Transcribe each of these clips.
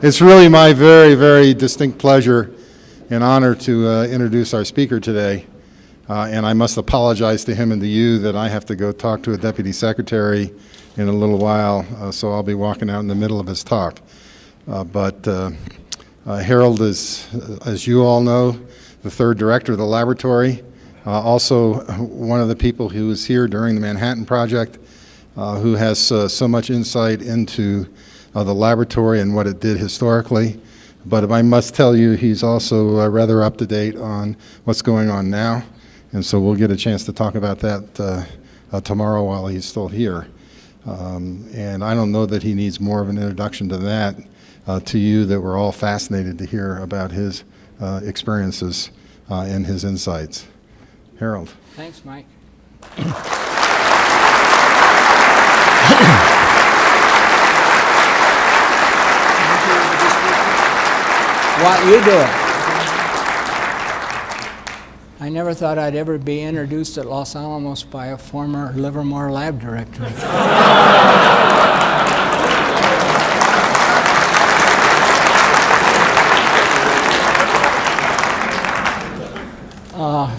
It's really my very, very distinct pleasure and honor to introduce our speaker today. And I must apologize to him and to you that I have to go talk to a deputy secretary in a little while, so I'll be walking out in the middle of his talk. But Harold is, as you all know, the third director of the laboratory, also one of the people who was here during the Manhattan Project, who has so much insight into the laboratory and what it did historically. But I must tell you, he's also rather up to date on what's going on now. And so we'll get a chance to talk about that tomorrow while he's still here. And I don't know that he needs more of an introduction to that, to you, that we're all fascinated to hear about his experiences and his insights. Harold. Thanks, Mike. What you do it. I never thought I'd ever be introduced at Los Alamos by a former Livermore lab director.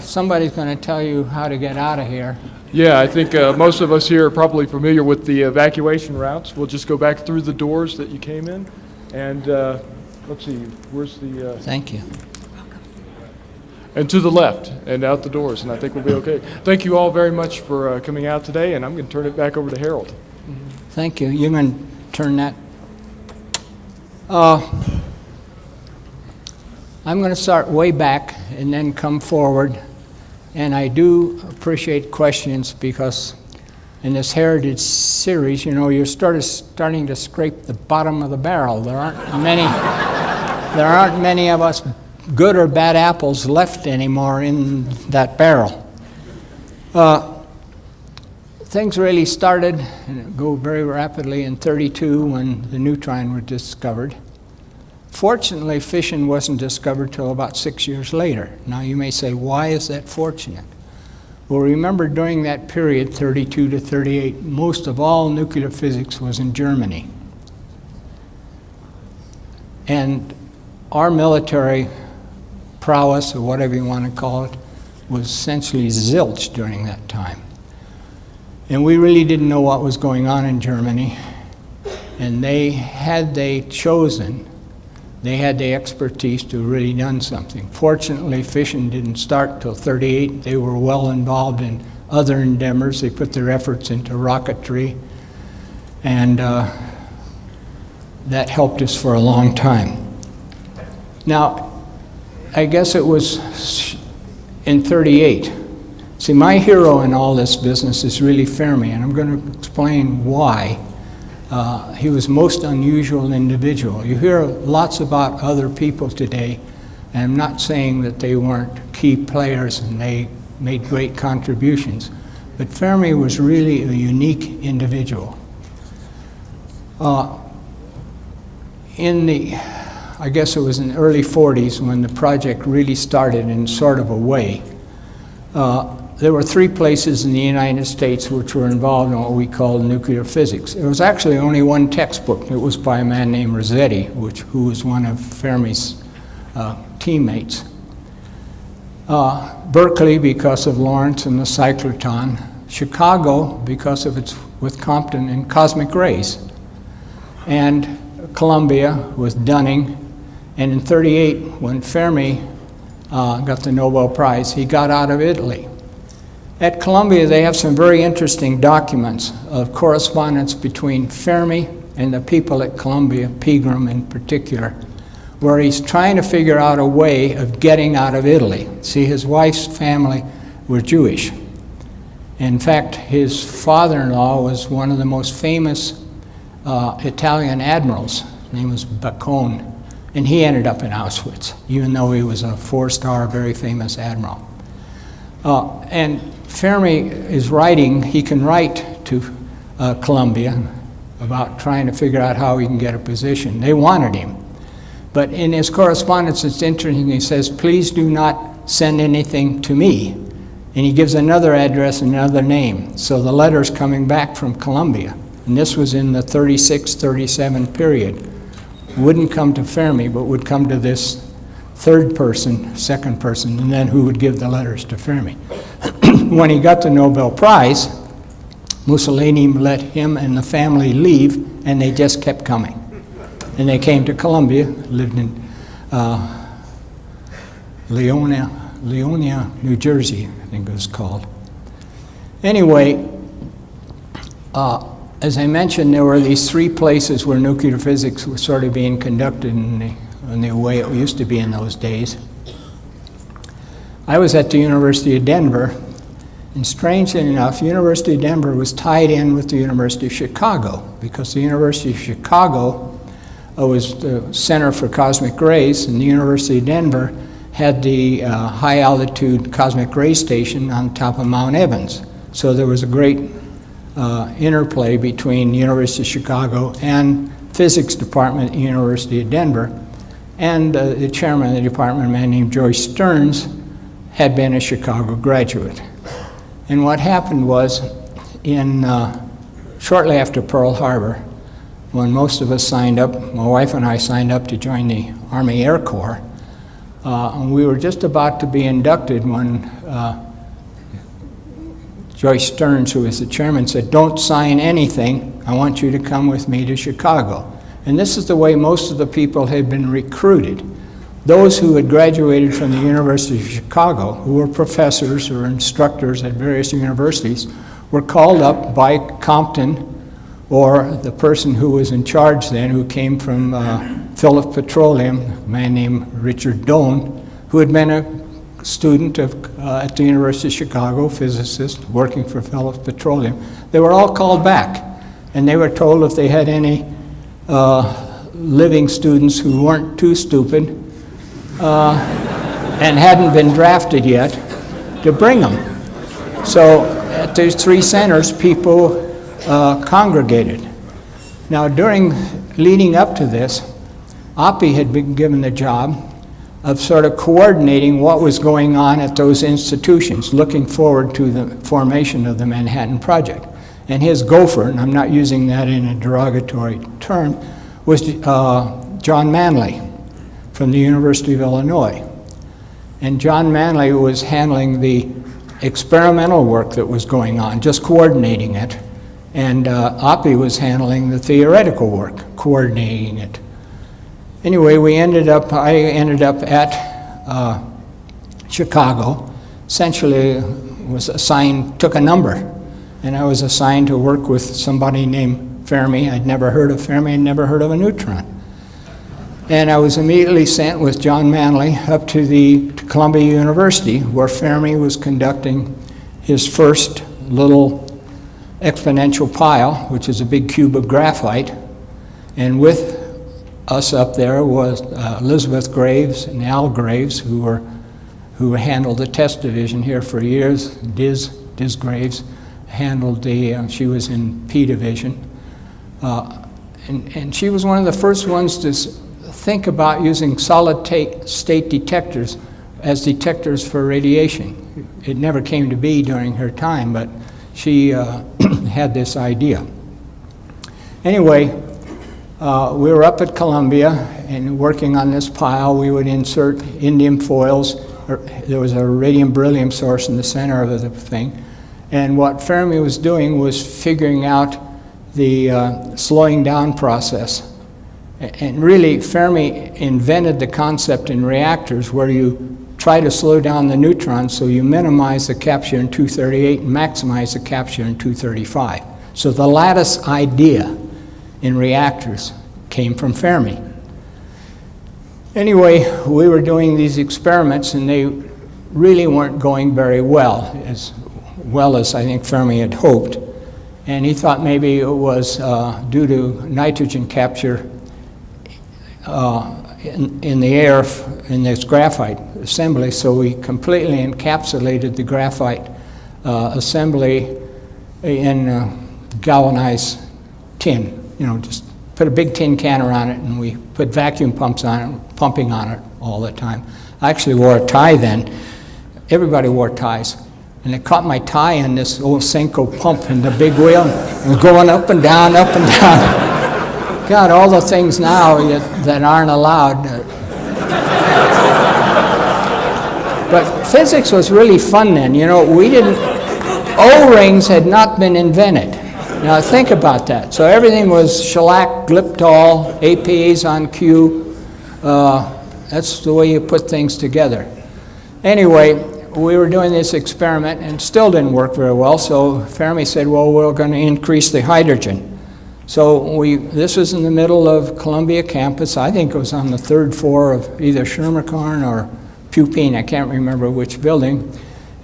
Somebody's going to tell you how to get out of here. Yeah, I think most of us here are probably familiar with the evacuation routes. We'll just go back through the doors that you came in, and let's see, where's the... Thank you. And to the left, and out the doors, and I think we'll be okay. Thank you all very much for coming out today, and I'm going to turn it back over to Harold. Thank you. You're going to turn that. I'm going to start way back and then come forward. And I do appreciate questions because in this Heritage series, you know, you're starting to scrape the bottom of the barrel. There aren't many of us good or bad apples left anymore in that barrel. Things really started and go very rapidly in '32 when the neutron was discovered. Fortunately, fission wasn't discovered till about 6 years later. Now you may say, why is that fortunate? Well, remember during that period, 32 to 38, most of all nuclear physics was in Germany. And our military prowess, or whatever you want to call it, was essentially zilch during that time. And we really didn't know what was going on in Germany. And had they chosen, they had the expertise to really done something. Fortunately, fission didn't start till '38. They were well involved in other endeavors. They put their efforts into rocketry, and that helped us for a long time. Now, I guess it was in '38. See, my hero in all this business is really Fermi, and I'm going to explain why. He was most unusual individual. You hear lots about other people today, and I'm not saying that they weren't key players and they made great contributions, but Fermi was really a unique individual. I guess it was in the early 40s when the project really started in sort of a way. There were 3 places in the United States which were involved in what we call nuclear physics. There was actually only one textbook. It was by a man named Rossetti, who was one of Fermi's teammates. Berkeley, because of Lawrence and the cyclotron. Chicago, because of its with Compton and cosmic rays. And Columbia with Dunning. And in '38, when Fermi got the Nobel Prize, he got out of Italy. At Columbia, they have some very interesting documents of correspondence between Fermi and the people at Columbia, Pegram in particular, where he's trying to figure out a way of getting out of Italy. See, his wife's family were Jewish. In fact, his father-in-law was one of the most famous Italian admirals. His name was Boccone, and he ended up in Auschwitz, even though he was a 4-star, very famous admiral. And Fermi is writing, he can write to Columbia about trying to figure out how he can get a position. They wanted him. But in his correspondence, it's interesting, he says, please do not send anything to me. And he gives another address and another name. So the letter's coming back from Columbia. and this was in the 36, 37 period, wouldn't come to Fermi, but would come to this third person, second person, and then who would give the letters to Fermi. When he got the Nobel Prize, Mussolini let him and the family leave, and they just kept coming. And they came to Columbia, lived in Leonia, New Jersey, I think it was called. Anyway, as I mentioned, there were these three places where nuclear physics was sort of being conducted in the way it used to be in those days. I was at the University of Denver, and strangely enough, University of Denver was tied in with the University of Chicago, because the University of Chicago was the center for cosmic rays, and the University of Denver had the high-altitude cosmic ray station on top of Mount Evans. So there was a great interplay between the University of Chicago and physics department at the University of Denver. And the chairman of the department, a man named Joyce Stearns, had been a Chicago graduate. And what happened was, shortly after Pearl Harbor, when most of us signed up, my wife and I signed up to join the Army Air Corps, and we were just about to be inducted when Joyce Stearns, who was the chairman, said, "Don't sign anything. I want you to come with me to Chicago." And this is the way most of the people had been recruited. Those who had graduated from the University of Chicago, who were professors or instructors at various universities, were called up by Compton, or the person who was in charge then, who came from Phillips Petroleum, a man named Richard Doan, who had been a student at the University of Chicago, physicist, working for Phillips Petroleum. They were all called back, and they were told if they had any living students who weren't too stupid and hadn't been drafted yet, to bring them. So at these three centers, people congregated. Now, leading up to this, Oppie had been given the job of sort of coordinating what was going on at those institutions, looking forward to the formation of the Manhattan Project. And his gopher, and I'm not using that in a derogatory term, was John Manley from the University of Illinois. And John Manley was handling the experimental work that was going on, just coordinating it. And Oppie was handling the theoretical work, coordinating it. Anyway, I ended up at Chicago. Essentially, took a number, and I was assigned to work with somebody named Fermi. I'd never heard of Fermi, I'd never heard of a neutron. And I was immediately sent with John Manley up to Columbia University, where Fermi was conducting his first little exponential pile, which is a big cube of graphite. And with us up there was Elizabeth Graves and Al Graves, who handled the test division here for years. Diz Graves handled she was in P division. And she was one of the first ones to think about using solid state detectors as detectors for radiation. It never came to be during her time, but she had this idea. Anyway, we were up at Columbia and working on this pile. We would insert indium foils. There was a radium-beryllium source in the center of the thing. And what Fermi was doing was figuring out the slowing down process. And really, Fermi invented the concept in reactors where you try to slow down the neutrons so you minimize the capture in 238 and maximize the capture in 235. So the lattice idea in reactors came from Fermi. Anyway, we were doing these experiments, and they really weren't going very well as I think Fermi had hoped. And he thought maybe it was due to nitrogen capture in the air in this graphite assembly, so we completely encapsulated the graphite assembly in galvanized tin. Just put a big tin can around it, and we put vacuum pumps on it, pumping on it all the time. I actually wore a tie then. Everybody wore ties. and it caught my tie in this old Senko pump in the big wheel, and was going up and down, up and down. God, all the things now that aren't allowed. But physics was really fun then. You know, O-rings had not been invented. Now think about that. So everything was shellac, Gliptol, APAs on cue. That's the way you put things together. Anyway, we were doing this experiment and it still didn't work very well, so Fermi said, well, we're going to increase the hydrogen. So this was in the middle of Columbia campus. I think it was on the third floor of either Schermerhorn or Pupine, I can't remember which building.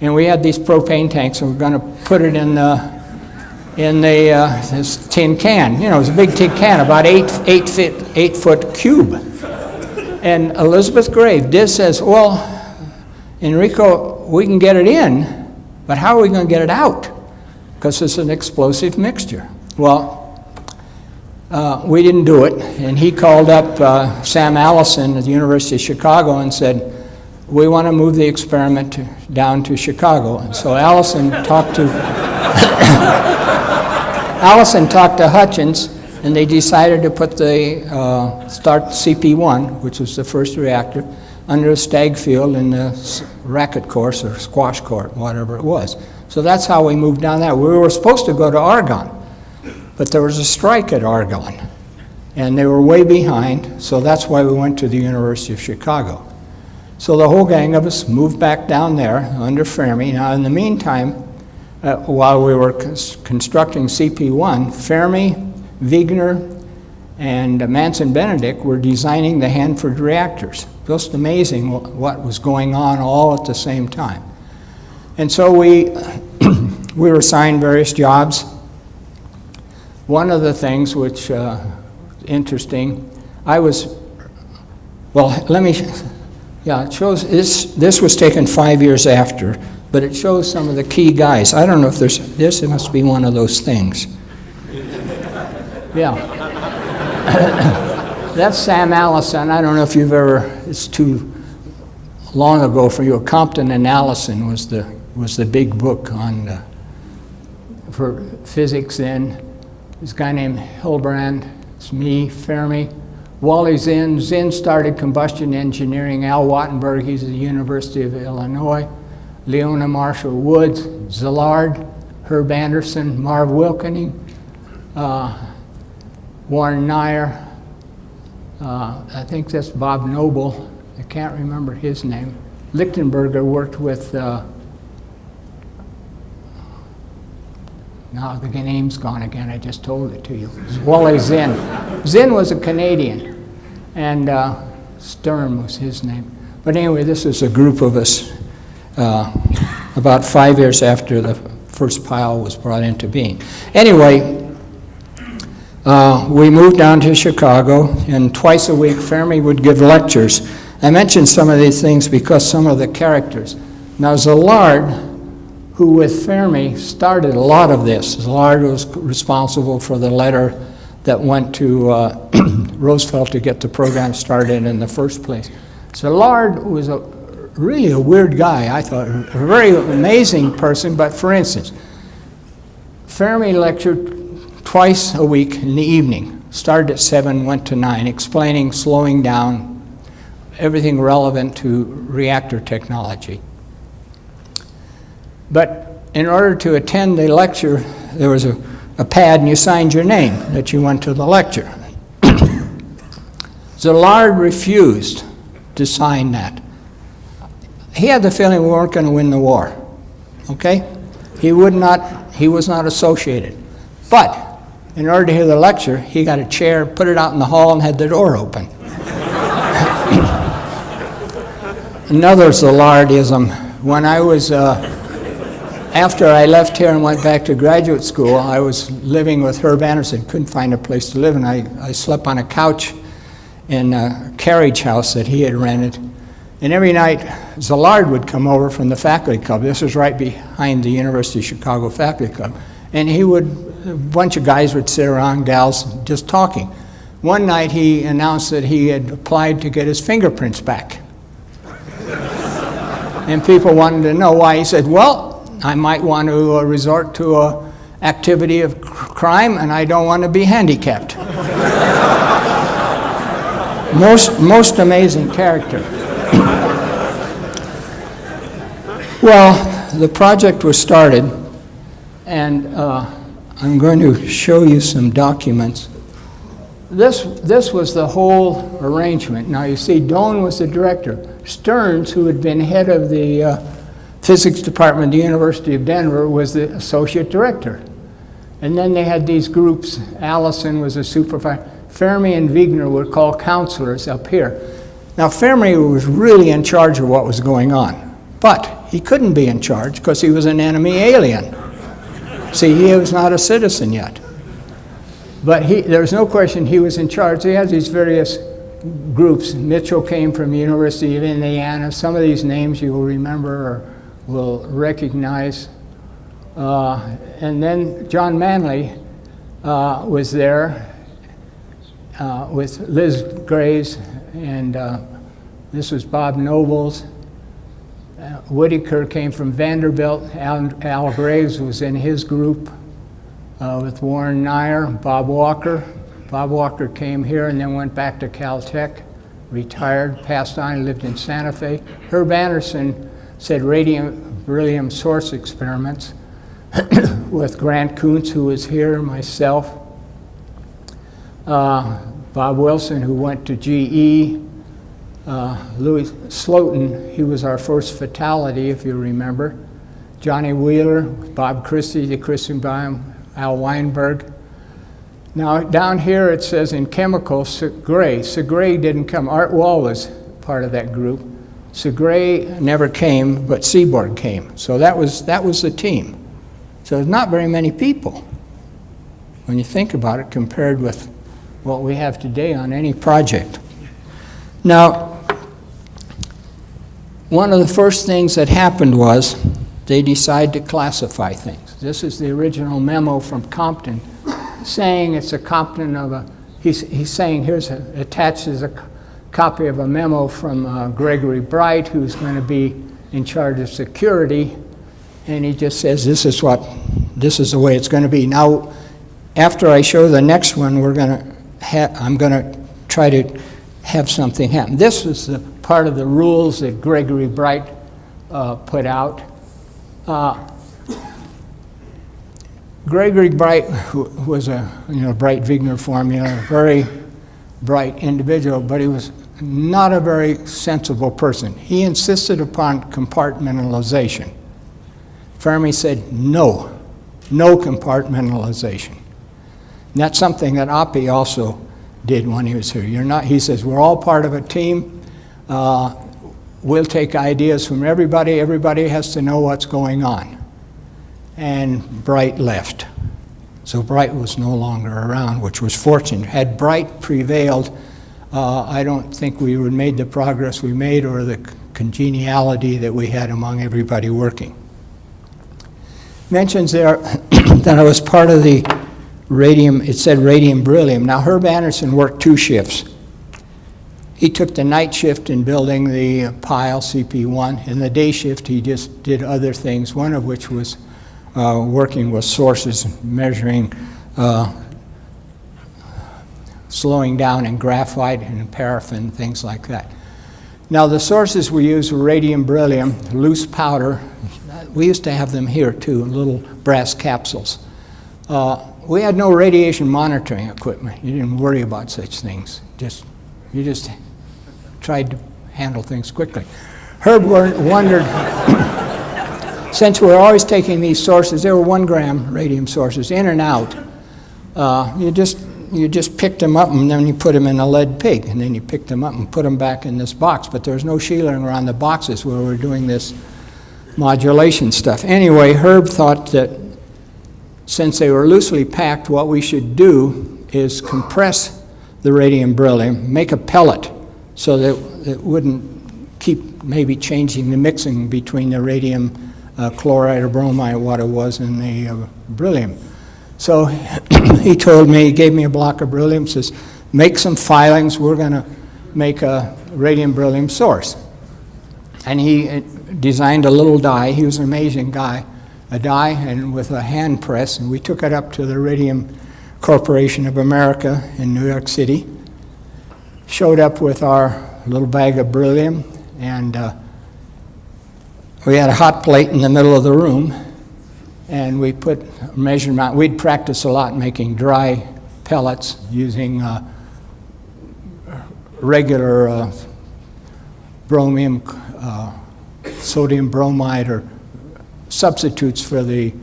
And we had these propane tanks and we're going to put it in this tin can. You know, it was a big tin can, about 8 foot cube. And Elizabeth Grave says, well, Enrico, we can get it in, but how are we going to get it out? Because it's an explosive mixture. Well, we didn't do it, and he called up Sam Allison at the University of Chicago and said, we want to move the experiment down to Chicago. And so Allison talked to Hutchins, and they decided to put start CP1, which was the first reactor, under a stag field in the racket course or squash court, whatever it was. So that's how we moved down there. We were supposed to go to Argonne, but there was a strike at Argonne, and they were way behind, so that's why we went to the University of Chicago. So the whole gang of us moved back down there under Fermi. Now, in the meantime, while we were constructing CP1, Fermi, Wigner, and Manson Benedict were designing the Hanford reactors. Just amazing what was going on all at the same time. And so we were assigned various jobs. One of the things which interesting, it shows, this was taken 5 years after, but it shows some of the key guys. I don't know if this must be one of those things. Yeah. That's Sam Allison. I don't know if you've it's too long ago for you. Compton and Allison was the big book on for physics then. This guy named Hilbrand, it's me, Fermi. Wally Zinn. Zinn started combustion engineering. Al Wattenberg, he's at the University of Illinois. Leona Marshall Woods, Szilard, Herb Anderson, Marv Wilkening, Warren Nyer. I think that's Bob Noble. I can't remember his name. Lichtenberger worked with, now the name's gone again, I just told it to you. It's Wally Zinn. Zinn was a Canadian, and Sturm was his name. But anyway, this is a group of us about 5 years after the first pile was brought into being. Anyway, we moved down to Chicago, and twice a week Fermi would give lectures. I mentioned some of these things because some of the characters. Now Szilard, who with Fermi started a lot of this. Szilard was responsible for the letter that went to Roosevelt to get the program started in the first place. Szilard was really a weird guy, I thought, a very amazing person, but for instance, Fermi lectured twice a week in the evening, started at 7, went to 9, explaining slowing down, everything relevant to reactor technology. But in order to attend the lecture, there was a pad and you signed your name that you went to the lecture. Szilard refused to sign that. He had the feeling we weren't going to win the war, okay? He was not associated. But in order to hear the lecture, he got a chair, put it out in the hall, and had the door open. Another Szillardism, when I was, after I left here and went back to graduate school, I was living with Herb Anderson, couldn't find a place to live, and I slept on a couch in a carriage house that he had rented. And every night, Szilard would come over from the faculty club. This was right behind the University of Chicago faculty club. And a bunch of guys would sit around, gals, just talking. One night he announced that he had applied to get his fingerprints back. And people wanted to know why. He said, well, I might want to resort to a activity of crime, and I don't want to be handicapped. Most amazing character. Well, the project was started, and I'm going to show you some documents. This was the whole arrangement. Now you see, Doan was the director. Stearns, who had been head of the physics department at the University of Denver, was the associate director. And then they had these groups. Allison was a supervisor. Fermi and Wigner were called counselors up here. Now Fermi was really in charge of what was going on, but he couldn't be in charge because he was an enemy alien. See, he was not a citizen yet. But there's no question he was in charge. He had these various groups. Mitchell came from the University of Indiana. Some of these names you will remember or will recognize. And then John Manley was there with Liz Graves, and this was Bob Nobles. Whitaker came from Vanderbilt. Al Graves was in his group with Warren Nyer. Bob Walker. Bob Walker came here and then went back to Caltech, retired, passed on, lived in Santa Fe. Herb Anderson said beryllium source experiments with Grant Kuntz, who was here, myself. Bob Wilson, who went to GE. Louis Slotin, he was our first fatality, if you remember. Johnny Wheeler, Bob Christie, the Christian Biome, Al Weinberg. Now down here it says in chemicals, Segre. Segre didn't come. Art Wall was part of that group. Segre never came, but Seaborg came. So that was the team. So there's not very many people when you think about it compared with what we have today on any project. Now, one of the first things that happened was they decided to classify things. This is the original memo from Compton saying it's a Compton of a, he's saying here's attached is a copy of a memo from Gregory Bright, who's going to be in charge of security, and he just says this is the way it's going to be. Now, after I show the next one, I'm going to try to have something happen. This was the part of the rules that Gregory Bright put out. Gregory Bright, who was a Bright Wigner formula, a very bright individual, but he was not a very sensible person. He insisted upon compartmentalization. Fermi said no compartmentalization. And that's something that Oppie also did when he was here. He says, we're all part of a team. We'll take ideas from everybody. Everybody has to know what's going on. And Bright left. So Bright was no longer around, which was fortunate. Had Bright prevailed, I don't think we would have made the progress we made or the congeniality that we had among everybody working. Mentions there that I was part of the radium, it said radium beryllium. Now Herb Anderson worked 2 shifts. He took the night shift in building the pile, CP1. In the day shift, he just did other things, one of which was working with sources, measuring, slowing down in graphite and paraffin, things like that. Now the sources we used were radium beryllium, loose powder. We used to have them here too, little brass capsules. We had no radiation monitoring equipment. You didn't worry about such things. You just tried to handle things quickly. Herb wondered, since we're always taking these sources, they were 1 gram radium sources, in and out. You just picked them up and then you put them in a lead pig, and then you picked them up and put them back in this box. But there's no shielding around the boxes where we're doing this modulation stuff. Anyway, Herb thought that since they were loosely packed, what we should do is compress the radium beryllium, make a pellet so that it wouldn't keep maybe changing the mixing between the radium chloride or bromide, what it was, and the beryllium. So he told me, he gave me a block of beryllium, says, make some filings, we're going to make a radium beryllium source. And he designed a little die. He was an amazing guy. a die and with a hand press, and we took it up to the Iridium Corporation of America in New York City. Showed up with our little bag of beryllium, and we had a hot plate in the middle of the room, and we put a measurement. We'd practice a lot making dry pellets using regular bromium, sodium bromide, or substitutes for the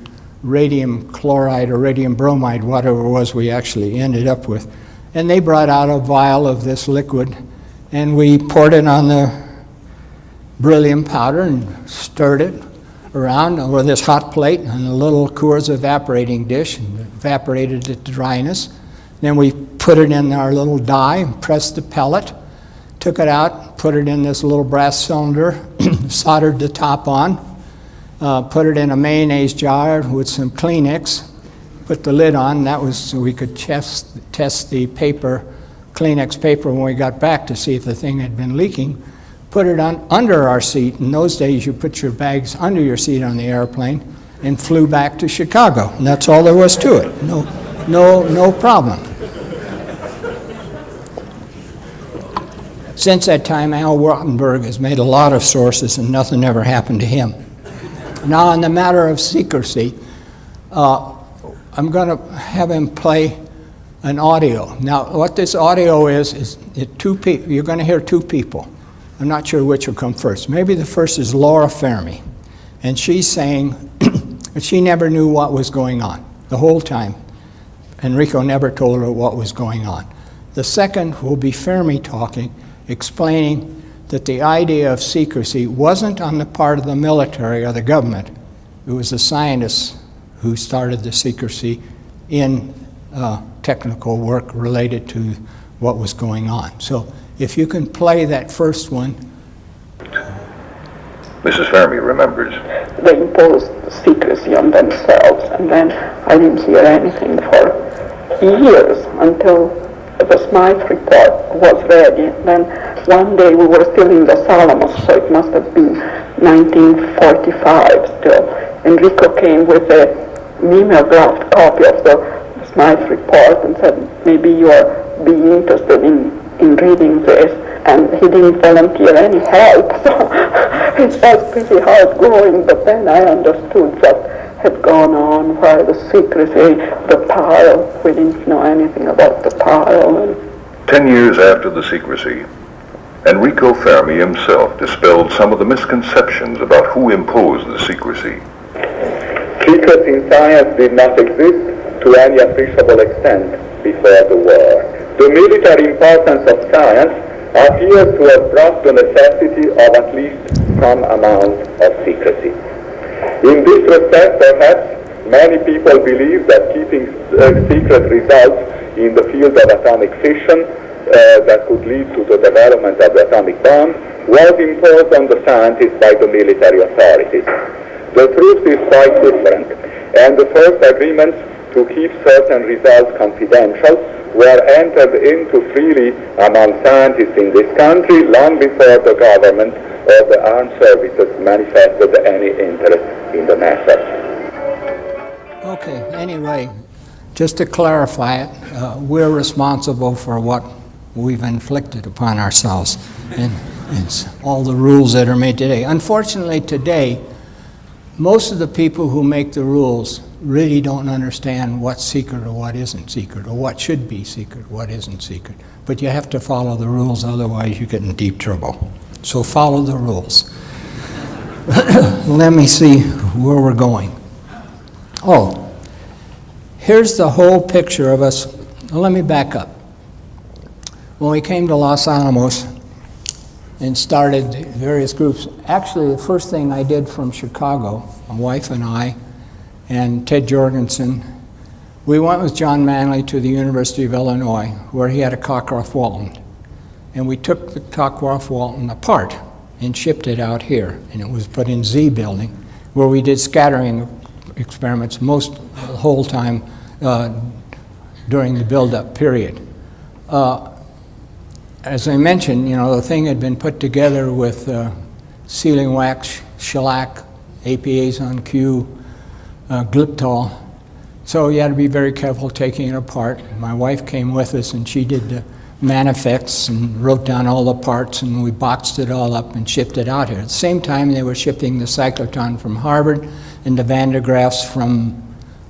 radium chloride or radium bromide, whatever it was we actually ended up with. And they brought out a vial of this liquid, and we poured it on the beryllium powder and stirred it around over this hot plate on a little Coors evaporating dish and evaporated it to dryness. Then we put it in our little die, pressed the pellet, took it out, put it in this little brass cylinder, soldered the top on, put it in a mayonnaise jar with some Kleenex, put the lid on. That was so we could test the paper, Kleenex paper, when we got back to see if the thing had been leaking. Put it on under our seat. In those days, you put your bags under your seat on the airplane and flew back to Chicago. And that's all there was to it. No problem. Since that time, Al Rottenberg has made a lot of sources, and nothing ever happened to him. Now, on the matter of secrecy, I'm going to have him play an audio. Now, what this audio is two people. You're going to hear two people. I'm not sure which will come first. Maybe the first is Laura Fermi, and she's saying that she never knew what was going on the whole time. Enrico never told her what was going on. The second will be Fermi talking, explaining that the idea of secrecy wasn't on the part of the military or the government. It was the scientists who started the secrecy in technical work related to what was going on. So if you can play that first one. Mrs. Fermi remembers. They imposed secrecy on themselves, and then I didn't hear anything for years until the Smythe report was ready. Then one day we were still in Los Alamos, so it must have been 1945 still. Enrico came with an mimeographed copy of the Smythe report and said, maybe you are being interested in reading this, and he didn't volunteer any help, so it was pretty hard going, but then I understood what had gone on, why the secrecy, the pile, we didn't know anything about the pile. And 10 years after the secrecy, Enrico Fermi himself dispelled some of the misconceptions about who imposed the secrecy. Secrets in science did not exist to any appreciable extent before the war. The military importance of science appears to have brought the necessity of at least some amount of secrecy. In this respect, perhaps, many people believe that keeping secret results in the field of atomic fission that could lead to the development of the atomic bomb was imposed on the scientists by the military authorities. The truth is quite different, and the first agreements to keep certain results confidential were entered into freely among scientists in this country long before the government or the armed services manifested any interest in the matter. Okay, anyway, just to clarify it, we're responsible for what we've inflicted upon ourselves, and it's all the rules that are made today. Unfortunately, today, most of the people who make the rules really don't understand what's secret or what isn't secret, or what should be secret, what isn't secret. But you have to follow the rules, otherwise you get in deep trouble. So follow the rules. Let me see where we're going. Oh, here's the whole picture of us. Let me back up. When we came to Los Alamos and started various groups, actually the first thing I did from Chicago, my wife and I, and Ted Jorgensen, we went with John Manley to the University of Illinois, where he had a Cockcroft-Walton. And we took the Cockcroft-Walton apart and shipped it out here. And it was put in Z building, where we did scattering experiments the whole time during the build-up period. As I mentioned, the thing had been put together with sealing wax, shellac, APAs on Q, Gliptol. So you had to be very careful taking it apart. My wife came with us, and she did the manifests and wrote down all the parts, and we boxed it all up and shipped it out here. At the same time, they were shipping the cyclotron from Harvard and the Van der Graafs from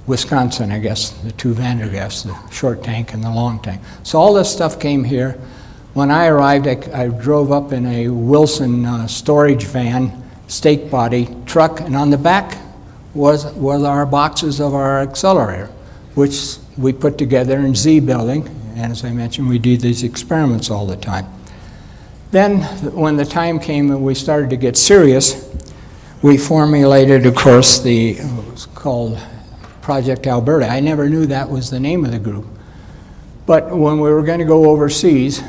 Wisconsin, I guess, the two Van der Graafs, the short tank and the long tank. So all this stuff came here. When I arrived, I drove up in a Wilson storage van, stake body truck, and on the back was our boxes of our accelerator, which we put together in Z building. And as I mentioned, we did these experiments all the time. Then, when the time came and we started to get serious, we formulated, of course, it was called Project Alberta. I never knew that was the name of the group. But when we were going to go overseas,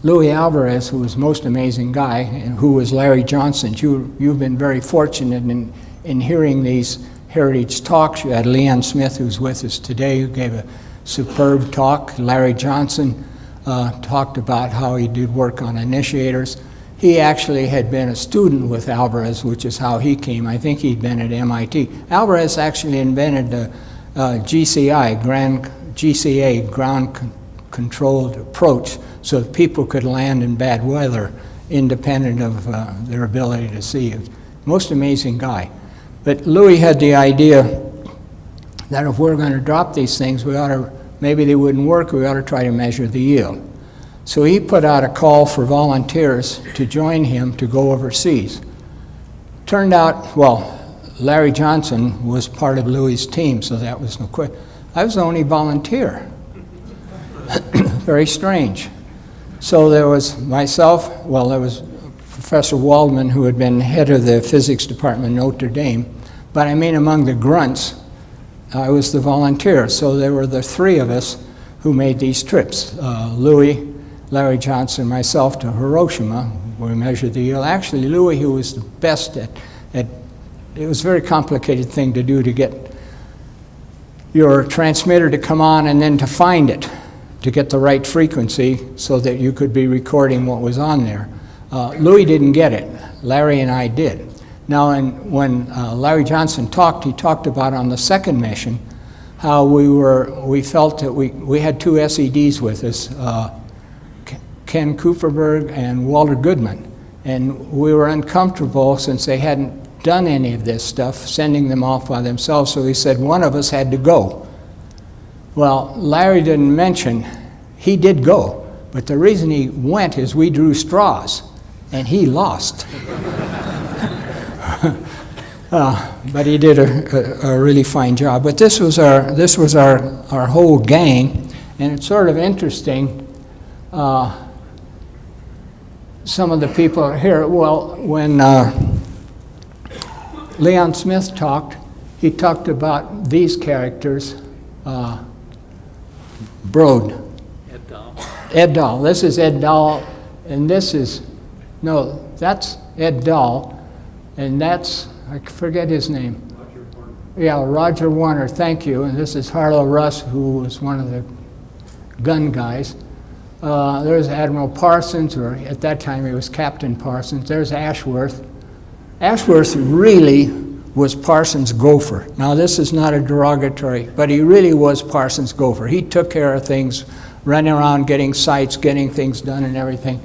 Louis Alvarez, who was the most amazing guy, and who was Larry Johnson, you've been very fortunate in hearing these heritage talks. You had Leon Smith, who's with us today, who gave a superb talk. Larry Johnson talked about how he did work on initiators. He actually had been a student with Alvarez, which is how he came. I think he'd been at MIT. Alvarez actually invented the GCA, ground controlled approach, so that people could land in bad weather independent of their ability to see. Most amazing guy. But Louis had the idea that if we're going to drop these things, maybe they wouldn't work, we ought to try to measure the yield. So he put out a call for volunteers to join him to go overseas. Turned out, Larry Johnson was part of Louis' team, so that was no question. I was the only volunteer. Very strange. So there was myself, there was Professor Waldman, who had been head of the physics department at Notre Dame, but I mean among the grunts, I was the volunteer. So there were the three of us who made these trips. Louis, Larry Johnson, myself to Hiroshima, where we measured the yield. Actually, Louis, who was the best at it was a very complicated thing to do, to get your transmitter to come on and then to find it, to get the right frequency so that you could be recording what was on there. Louis didn't get it. Larry and I did. Now, when Larry Johnson talked, he talked about on the second mission how we felt that we had two SEDs with us, Ken Kupferberg and Walter Goodman, and we were uncomfortable since they hadn't done any of this stuff, sending them off by themselves, so he said one of us had to go. Well, Larry didn't mention, he did go, but the reason he went is we drew straws, and he lost. But he did a really fine job. But this was our whole gang, and it's sort of interesting. Some of the people here, when Leon Smith talked, he talked about these characters. Broad. Ed Dahl. This is Ed Dahl, and that's Ed Dahl, and that's, I forget his name. Roger Warner. Yeah, Roger Warner, thank you. And this is Harlow Russ, who was one of the gun guys. There's Admiral Parsons, or at that time he was Captain Parsons. There's Ashworth. Ashworth really was Parsons' gopher. Now this is not a derogatory, but he really was Parsons' gopher. He took care of things, running around getting sights, getting things done and everything.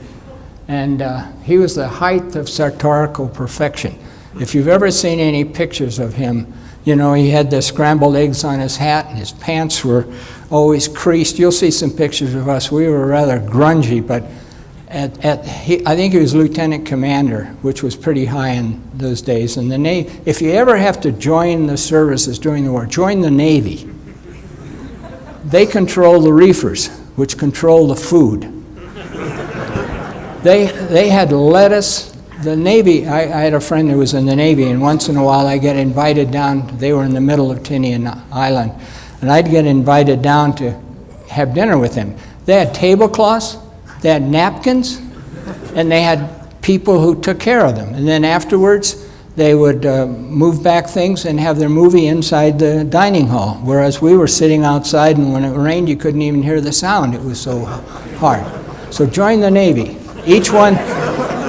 And he was the height of sartorial perfection. If you've ever seen any pictures of him, you know, he had the scrambled eggs on his hat and his pants were always creased. You'll see some pictures of us. We were rather grungy, but I think he was lieutenant commander, which was pretty high in those days. And the Navy, if you ever have to join the services during the war, join the Navy. They control the reefers, which control the food. They had lettuce. The Navy, I had a friend who was in the Navy, and once in a while I get invited down. They were in the middle of Tinian Island, and I'd get invited down to have dinner with them. They had tablecloths, they had napkins, and they had people who took care of them. And then afterwards, they would move back things and have their movie inside the dining hall, whereas we were sitting outside, and when it rained, you couldn't even hear the sound. It was so hard. So join the Navy. Each one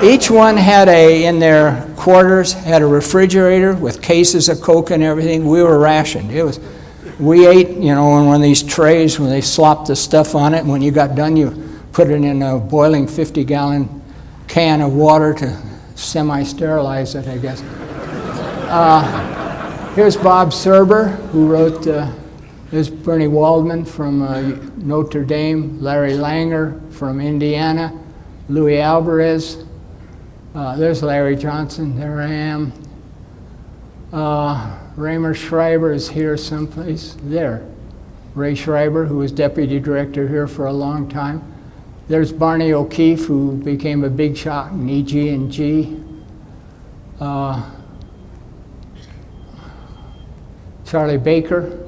Each one had in their quarters, had a refrigerator with cases of Coke and everything. We were rationed. We ate, in one of these trays when they slopped the stuff on it. And when you got done, you put it in a boiling 50-gallon can of water to semi-sterilize it, I guess. Here's Bob Serber, who wrote, there's Bernie Waldman from Notre Dame, Larry Langer from Indiana, Louis Alvarez, there's Larry Johnson, there I am. Raymer Schreiber is here someplace, there. Ray Schreiber, who was deputy director here for a long time. There's Barney O'Keefe, who became a big shot in EG&G. Charlie Baker,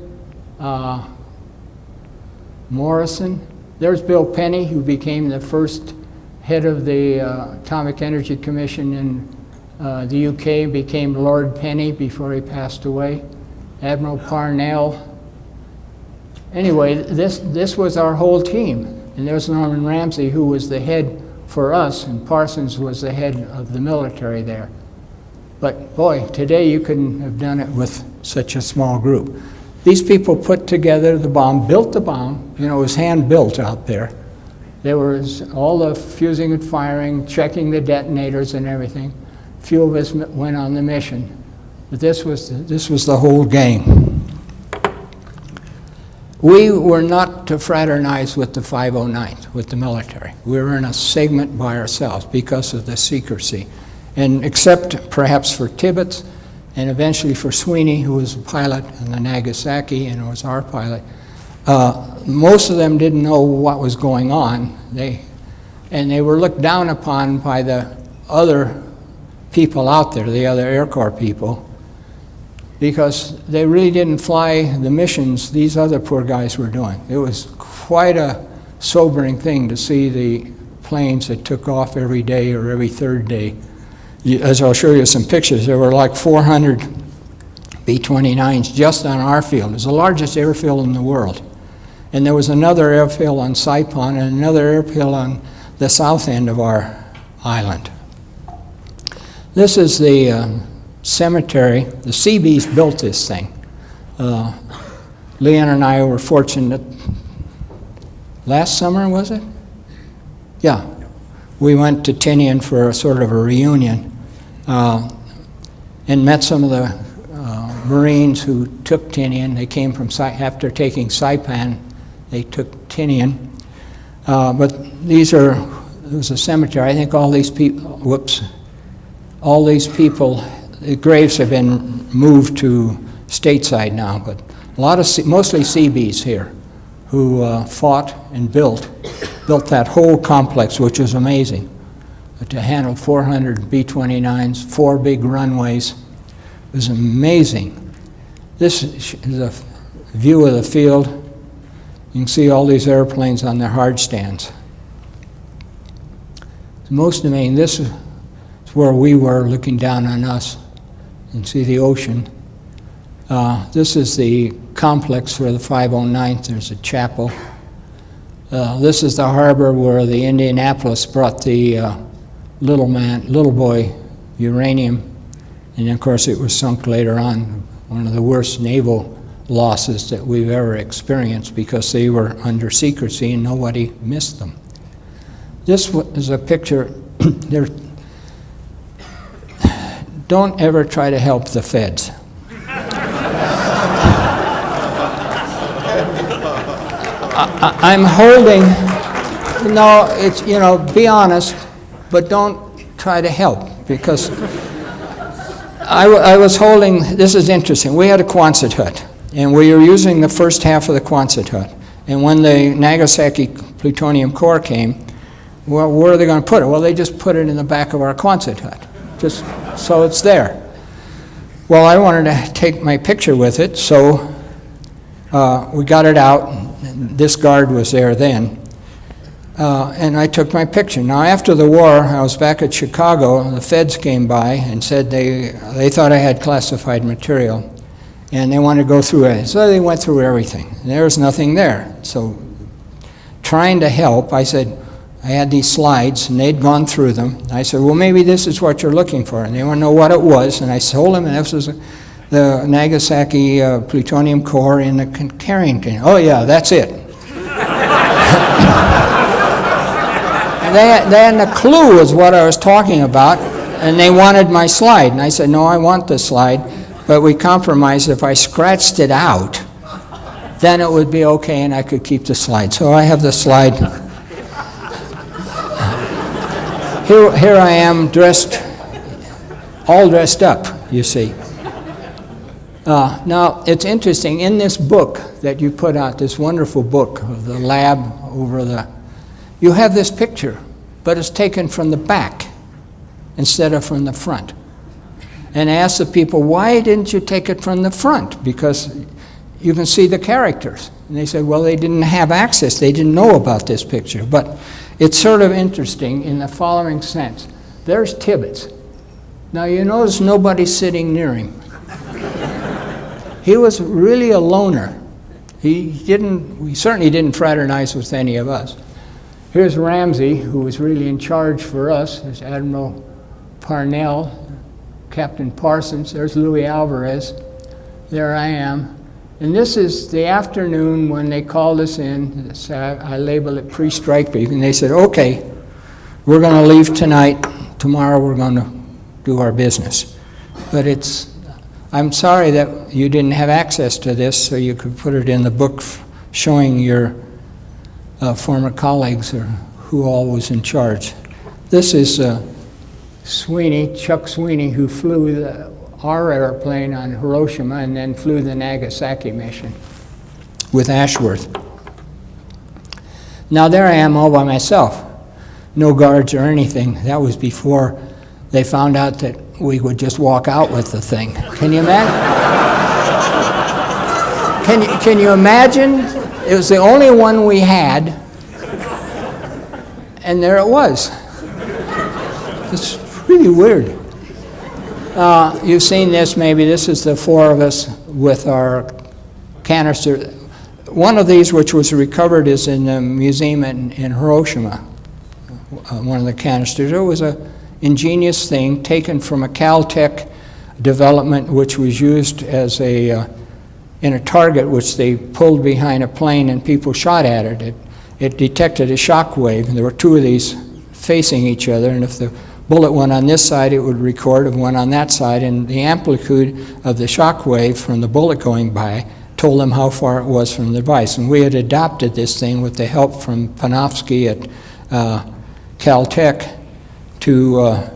Morrison. There's Bill Penny, who became the first head of the Atomic Energy Commission in the UK, became Lord Penny before he passed away. Admiral Parnell. Anyway, this was our whole team. And there's Norman Ramsey, who was the head for us, and Parsons was the head of the military there. But boy, today you couldn't have done it with such a small group. These people put together the bomb, built the bomb. It was hand-built out there. There was all the fusing and firing, checking the detonators and everything. A few of us went on the mission. But this was the whole gang. We were not to fraternize with the 509th, with the military. We were in a segment by ourselves because of the secrecy. And except perhaps for Tibbets, and eventually for Sweeney, who was a pilot in the Nagasaki and was our pilot, most of them didn't know what was going on. They were looked down upon by the other people out there, the other Air Corps people, because they really didn't fly the missions these other poor guys were doing. It was quite a sobering thing to see the planes that took off every day or every third day. As I'll show you some pictures, there were like 400 B-29s just on our field. It was the largest airfield in the world. And there was another airfield on Saipan and another airfield on the south end of our island. This is the cemetery. The Seabees built this thing. Leanne and I were fortunate. Last summer, was it? Yeah. We went to Tinian for a sort of a reunion and met some of the Marines who took Tinian. They came from, after taking Saipan, they took Tinian. But it was a cemetery. I think all these people, the graves have been moved to stateside now, but a lot of, mostly Seabees here, who fought and built that whole complex, which was amazing. To handle 400 B-29s, 4 big runways, it was amazing. This is a view of the field. You can see all these airplanes on their hard stands. Most amazing, this is where we were looking down on us and see the ocean. This is the complex for the 509th. There's a chapel. This is the harbor where the Indianapolis brought the little boy uranium, and of course it was sunk later on. One of the worst naval losses that we've ever experienced because they were under secrecy and nobody missed them. This is a picture. Don't ever try to help the feds. I'm holding, no, it's, be honest, but don't try to help, because I was holding, this is interesting, we had a Quonset hut, and we were using the first half of the Quonset hut, and when the Nagasaki plutonium core came, well, where are they going to put it? Well, they just put it in the back of our Quonset hut, just so it's there. Well, I wanted to take my picture with it, so we got it out. This guard was there then, and I took my picture. Now, after the war, I was back at Chicago, and the feds came by and said they thought I had classified material, and they wanted to go through it. So they went through everything, and there was nothing there. So trying to help, I said, I had these slides, and they'd gone through them. I said, well, maybe this is what you're looking for. And they want to know what it was. And I told them, and this was the Nagasaki plutonium core in the carrying container. Oh, yeah, that's it. They hadn't a clue as what I was talking about, and they wanted my slide. And I said, no, I want the slide, but we compromised. If I scratched it out, then it would be okay, and I could keep the slide. So I have the slide. Here I am all dressed up, you see. Now, it's interesting, in this book that you put out, this wonderful book of the lab you have this picture, but it's taken from the back instead of from the front. And I asked the people, why didn't you take it from the front? Because you can see the characters. And they said, well, they didn't have access. They didn't know about this picture. But it's sort of interesting in the following sense. There's Tibbets. Now, you notice nobody's sitting near him. He was really a loner. He certainly didn't fraternize with any of us. Here's Ramsey, who was really in charge for us. There's Admiral Parnell, Captain Parsons. There's Louis Alvarez. There I am. And this is the afternoon when they called us in. I label it pre-strike briefing. They said, okay, we're going to leave tonight. Tomorrow we're going to do our business. But I'm sorry that you didn't have access to this so you could put it in the book showing your former colleagues or who all was in charge. This is Chuck Sweeney, who flew our airplane on Hiroshima and then flew the Nagasaki mission with Ashworth. Now there I am all by myself. No guards or anything. That was before they found out that we would just walk out with the thing. Can you imagine? Can you imagine? It was the only one we had, and there it was. It's really weird. You've seen this maybe. This is the four of us with our canister. One of these, which was recovered, is in the museum in Hiroshima, one of the canisters. It was an ingenious thing taken from a Caltech development which was used as in a target which they pulled behind a plane and people shot at it. It detected a shock wave, and there were two of these facing each other, and if the bullet went on this side, it would record, if it went on that side, and the amplitude of the shock wave from the bullet going by told them how far it was from the device. And we had adopted this thing with the help from Panofsky at Caltech to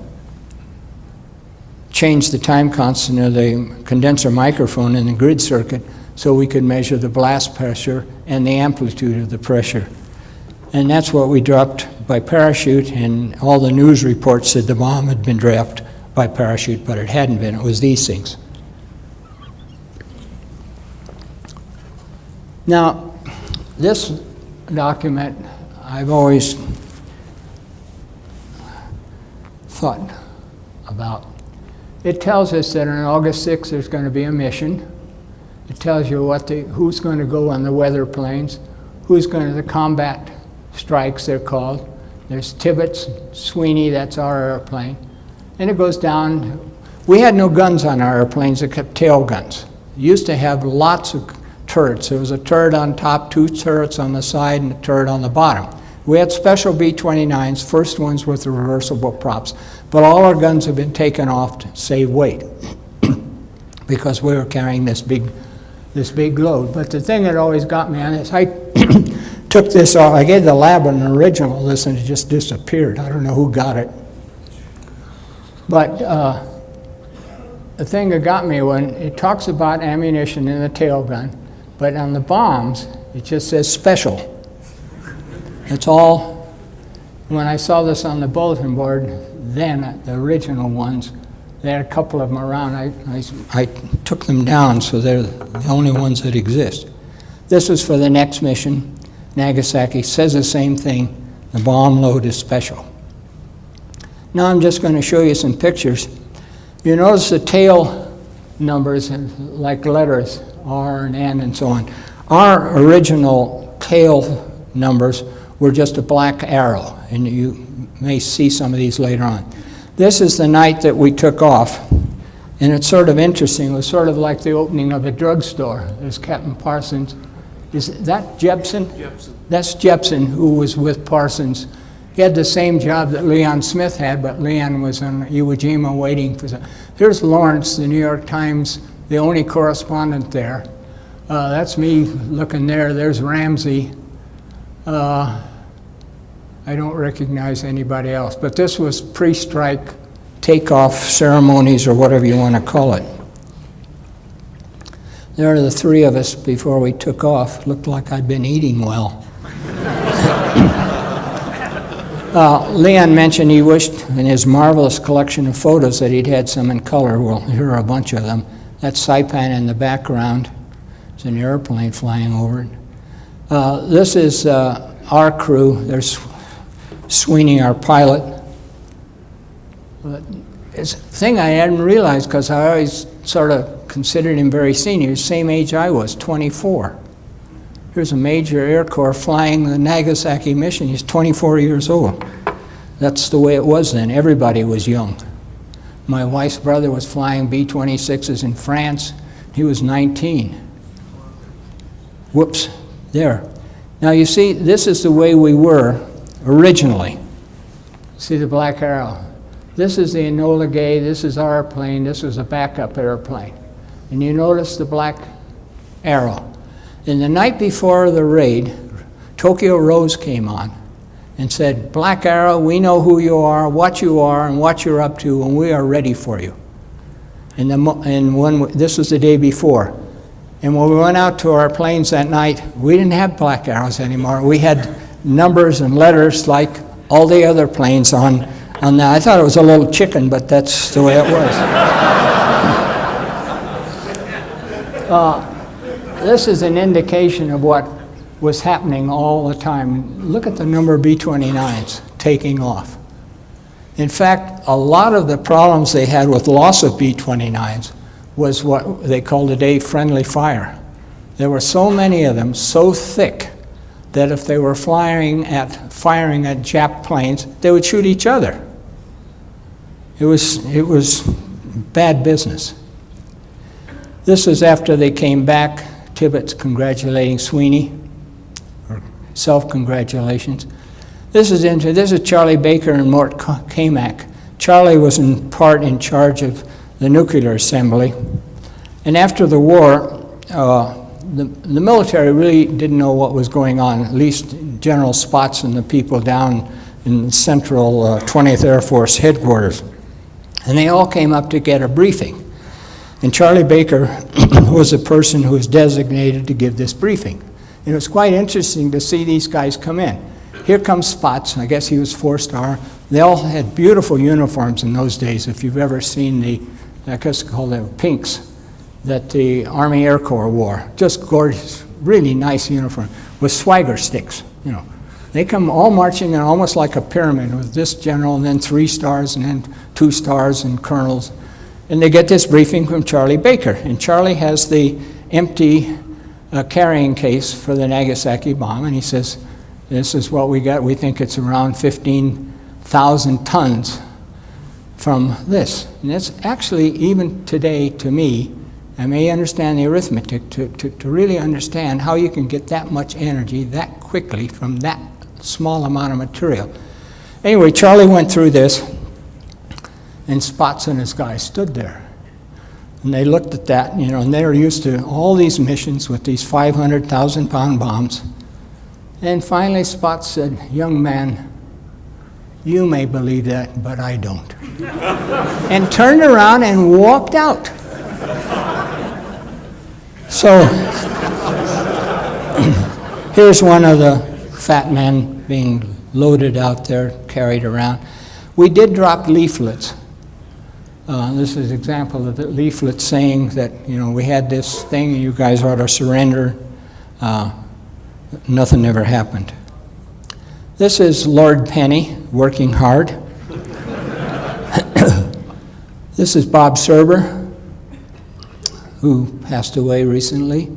change the time constant of the condenser microphone in the grid circuit so we could measure the blast pressure and the amplitude of the pressure. And that's what we dropped by parachute, and all the news reports said the bomb had been dropped by parachute, but it hadn't been. It was these things. Now, this document I've always thought about. It tells us that on August 6th there's going to be a mission. It tells you who's going to go on the weather planes, who's going to the combat strikes, they're called. There's Tibbets, Sweeney, that's our airplane. And it goes down. We had no guns on our airplanes except tail guns. We used to have lots of turrets. There was a turret on top, two turrets on the side, and a turret on the bottom. We had special B-29s, first ones with the reversible props. But all our guns have been taken off to save weight because we were carrying this big load. But the thing that always got me on this, I took this off. I gave the lab an original of this, and it just disappeared. I don't know who got it. But the thing that got me, when it talks about ammunition in the tail gun, but on the bombs, it just says special. It's all, when I saw this on the bulletin board, then the original ones, they had a couple of them around. I took them down, so they're the only ones that exist. This was for the next mission. Nagasaki says the same thing. The bomb load is special. Now I'm just going to show you some pictures. You notice the tail numbers, like letters, R and N and so on. Our original tail numbers were just a black arrow, and you may see some of these later on. This is the night that we took off, and it's sort of interesting. It was sort of like the opening of a drugstore. There's Captain Parsons. Is that Jepson? Jepson. That's Jepson, who was with Parsons. He had the same job that Leon Smith had, but Leon was in Iwo Jima waiting for some. Here's Lawrence, the New York Times, the only correspondent there. That's me looking there. There's Ramsey. I don't recognize anybody else, but this was pre-strike takeoff ceremonies or whatever you want to call it. There are the three of us before we took off. Looked like I'd been eating well. Leon mentioned he wished in his marvelous collection of photos that he'd had some in color. Well, here are a bunch of them. That's Saipan in the background. It's an airplane flying over it. This is our crew. There's Sweeney, our pilot. But it's a thing I hadn't realized because I always sort of considered him very senior, same age I was, 24. Here's a Major Air Corps flying the Nagasaki mission. He's 24 years old. That's the way it was then. Everybody was young. My wife's brother was flying B-26s in France. He was 19. Whoops, there. Now you see, this is the way we were originally. See the black arrow? This is the Enola Gay, this is our plane, this was a backup airplane. And you notice the black arrow. And the night before the raid, Tokyo Rose came on and said, Black Arrow, we know who you are, and what you're up to, and we are ready for you. This was the day before. And when we went out to our planes that night, we didn't have black arrows anymore. We had numbers and letters like all the other planes on that. I thought it was a little chicken, but that's the way it was. This is an indication of what was happening all the time. Look at the number of B-29s taking off. In fact, a lot of the problems they had with loss of B-29s was what they called today friendly fire. There were so many of them, so thick, that if they were firing at Jap planes, they would shoot each other. It was bad business. This is after they came back. Tibbetts congratulating Sweeney, or self-congratulations. This is Charlie Baker and Mort Kamak. Charlie was in part in charge of the nuclear assembly. And after the war, the military really didn't know what was going on, at least General Spots and the people down in Central 20th Air Force headquarters. And they all came up to get a briefing. And Charlie Baker was the person who was designated to give this briefing. And it was quite interesting to see these guys come in. Here comes Spots, I guess he was 4-star. They all had beautiful uniforms in those days. If you've ever seen I guess called them pinks, that the Army Air Corps wore. Just gorgeous, really nice uniform with swagger sticks, you know. They come all marching in almost like a pyramid with this general and then 3 stars and then 2 stars and colonels. And they get this briefing from Charlie Baker. And Charlie has the empty carrying case for the Nagasaki bomb. And he says, this is what we got. We think it's around 15,000 tons from this. And that's actually, even today, to me, I may understand the arithmetic, to really understand how you can get that much energy that quickly from that small amount of material. Anyway, Charlie went through this, and Spots and his guys stood there. And they looked at that, you know, and they were used to all these missions with these 500,000-pound bombs. And finally Spots said, young man, you may believe that, but I don't. And turned around and walked out. So here's one of the fat men being loaded out there, carried around. We did drop leaflets. This is an example of the leaflet saying that, you know, we had this thing, you guys ought to surrender. Nothing ever happened. This is Lord Penny working hard. This is Bob Serber, who passed away recently.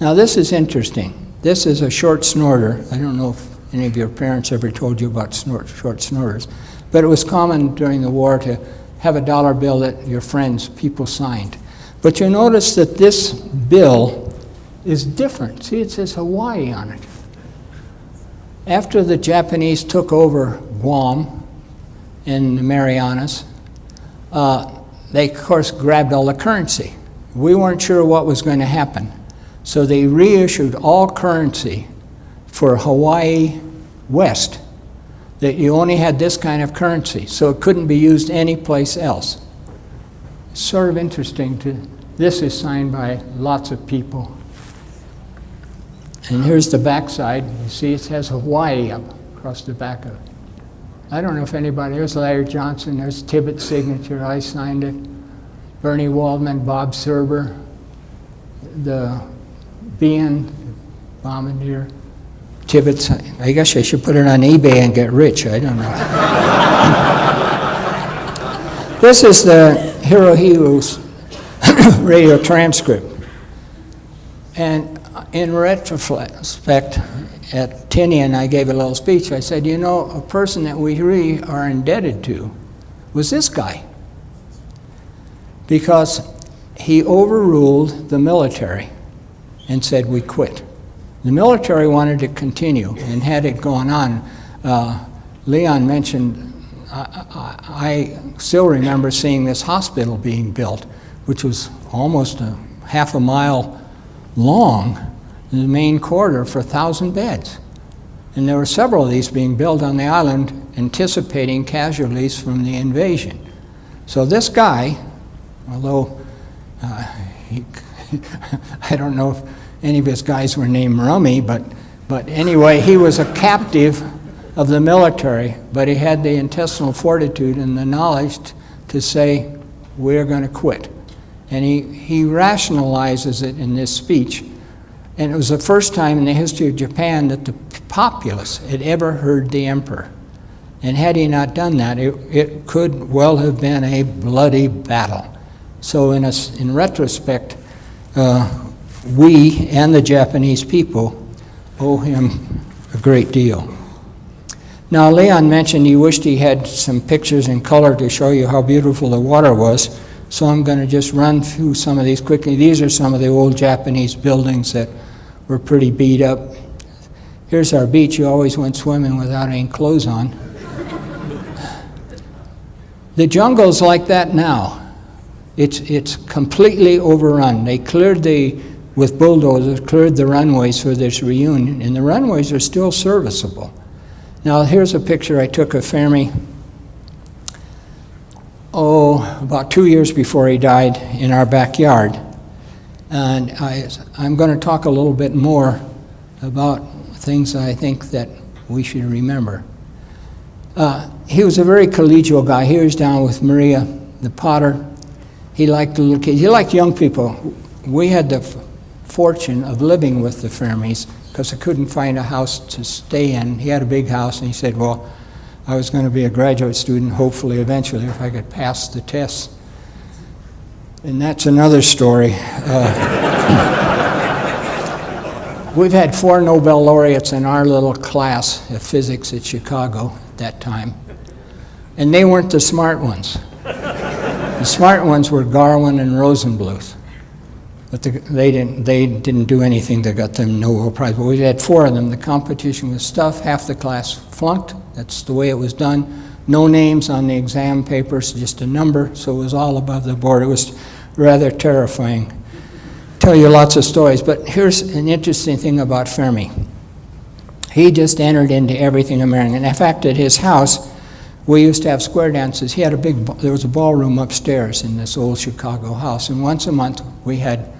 Now this is interesting. This is a short snorter. I don't know if any of your parents ever told you about short snorters. But it was common during the war to have a dollar bill that your friends, people signed. But you notice that this bill is different. See, it says Hawaii on it. After the Japanese took over Guam and the Marianas, they, of course, grabbed all the currency. We weren't sure what was going to happen. So they reissued all currency for Hawaii West, that you only had this kind of currency, so it couldn't be used anyplace else. It's sort of interesting this is signed by lots of people. And here's the backside. You see it has Hawaii up across the back of it. I don't know if anybody, there's Larry Johnson, there's Tibbet's signature, I signed it. Bernie Waldman, Bob Serber, the Bean, bombardier. Tibbet's, I guess I should put it on eBay and get rich, I don't know. This is the Hirohiru's radio transcript. And in retrospect, at Tinian, I gave a little speech. I said, you know, a person that we really are indebted to was this guy. Because he overruled the military and said, we quit. The military wanted to continue and had it gone on. Leon mentioned, I still remember seeing this hospital being built, which was almost a half a mile long, the main corridor for 1,000 beds. And there were several of these being built on the island, anticipating casualties from the invasion. So this guy, although I don't know if any of his guys were named Rummy, but anyway, he was a captive of the military, but he had the intestinal fortitude and the knowledge to say, we're going to quit. And he rationalizes it in this speech. And it was the first time in the history of Japan that the populace had ever heard the emperor. And had he not done that, it could well have been a bloody battle. So in retrospect, we and the Japanese people owe him a great deal. Now, Leon mentioned he wished he had some pictures in color to show you how beautiful the water was, so I'm going to just run through some of these quickly. These are some of the old Japanese buildings that were pretty beat up. Here's our beach. You always went swimming without any clothes on. The jungle's like that now. It's completely overrun. They cleared with bulldozers, cleared the runways for this reunion, and the runways are still serviceable. Now, here's a picture I took of Fermi, about 2 years before he died, in our backyard. And I'm going to talk a little bit more about things I think that we should remember. He was a very collegial guy. He was down with Maria, the potter. He liked little kids. He liked young people. We had the fortune of living with the Fermis because I couldn't find a house to stay in. He had a big house, and he said, well, I was going to be a graduate student, hopefully, eventually, if I could pass the tests. And that's another story. We've had 4 Nobel laureates in our little class of physics at Chicago at that time. And they weren't the smart ones. The smart ones were Darwin and Rosenbluth. But they didn't do anything that got them Nobel Prize. But we had 4 of them. The competition was tough. Half the class flunked. That's the way it was done. No names on the exam papers, just a number. So it was all above the board. It was rather terrifying. Tell you lots of stories. But here's an interesting thing about Fermi. He just entered into everything American. In fact, at his house, we used to have square dances. He had there was a ballroom upstairs in this old Chicago house. And once a month, we had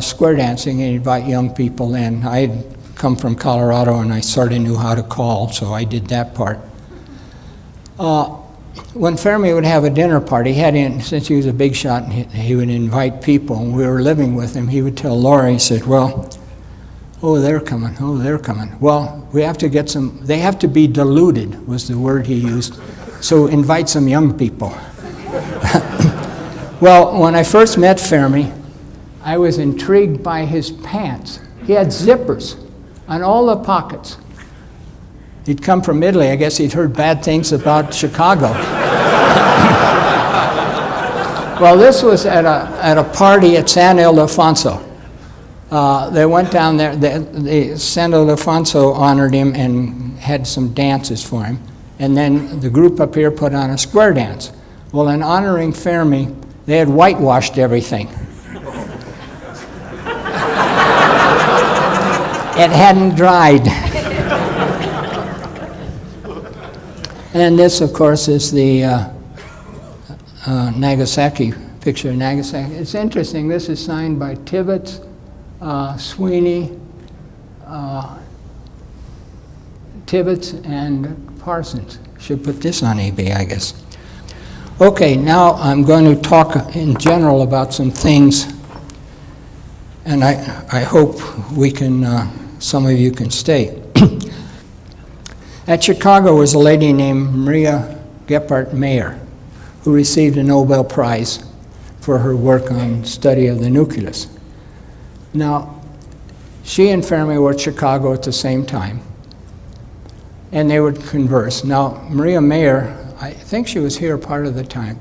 square dancing and invite young people in. I had come from Colorado and I sort of knew how to call, so I did that part. When Fermi would have a dinner party, since he was a big shot, he would invite people, and we were living with him. He would tell Laura, he said, well, they're coming, they're coming. Well, we have to get they have to be diluted, was the word he used, so invite some young people. Well, when I first met Fermi, I was intrigued by his pants. He had zippers on all the pockets. He'd come from Italy. I guess he'd heard bad things about Chicago. Well, this was at a party at San Ildefonso. They went down there. San Ildefonso honored him and had some dances for him. And then the group up here put on a square dance. Well, in honoring Fermi, they had whitewashed everything. It hadn't dried. And this, of course, is the Nagasaki picture of Nagasaki. It's interesting. This is signed by Tibbets, Sweeney, Tibbets, and Parsons. Should put this on eBay, I guess. Okay, now I'm going to talk in general about some things, and I hope we can, some of you can stay. At Chicago was a lady named Maria Gephardt Mayer, who received a Nobel Prize for her work on study of the nucleus. Now, she and Fermi were at Chicago at the same time, and they would converse. Now, Maria Mayer, I think she was here part of the time.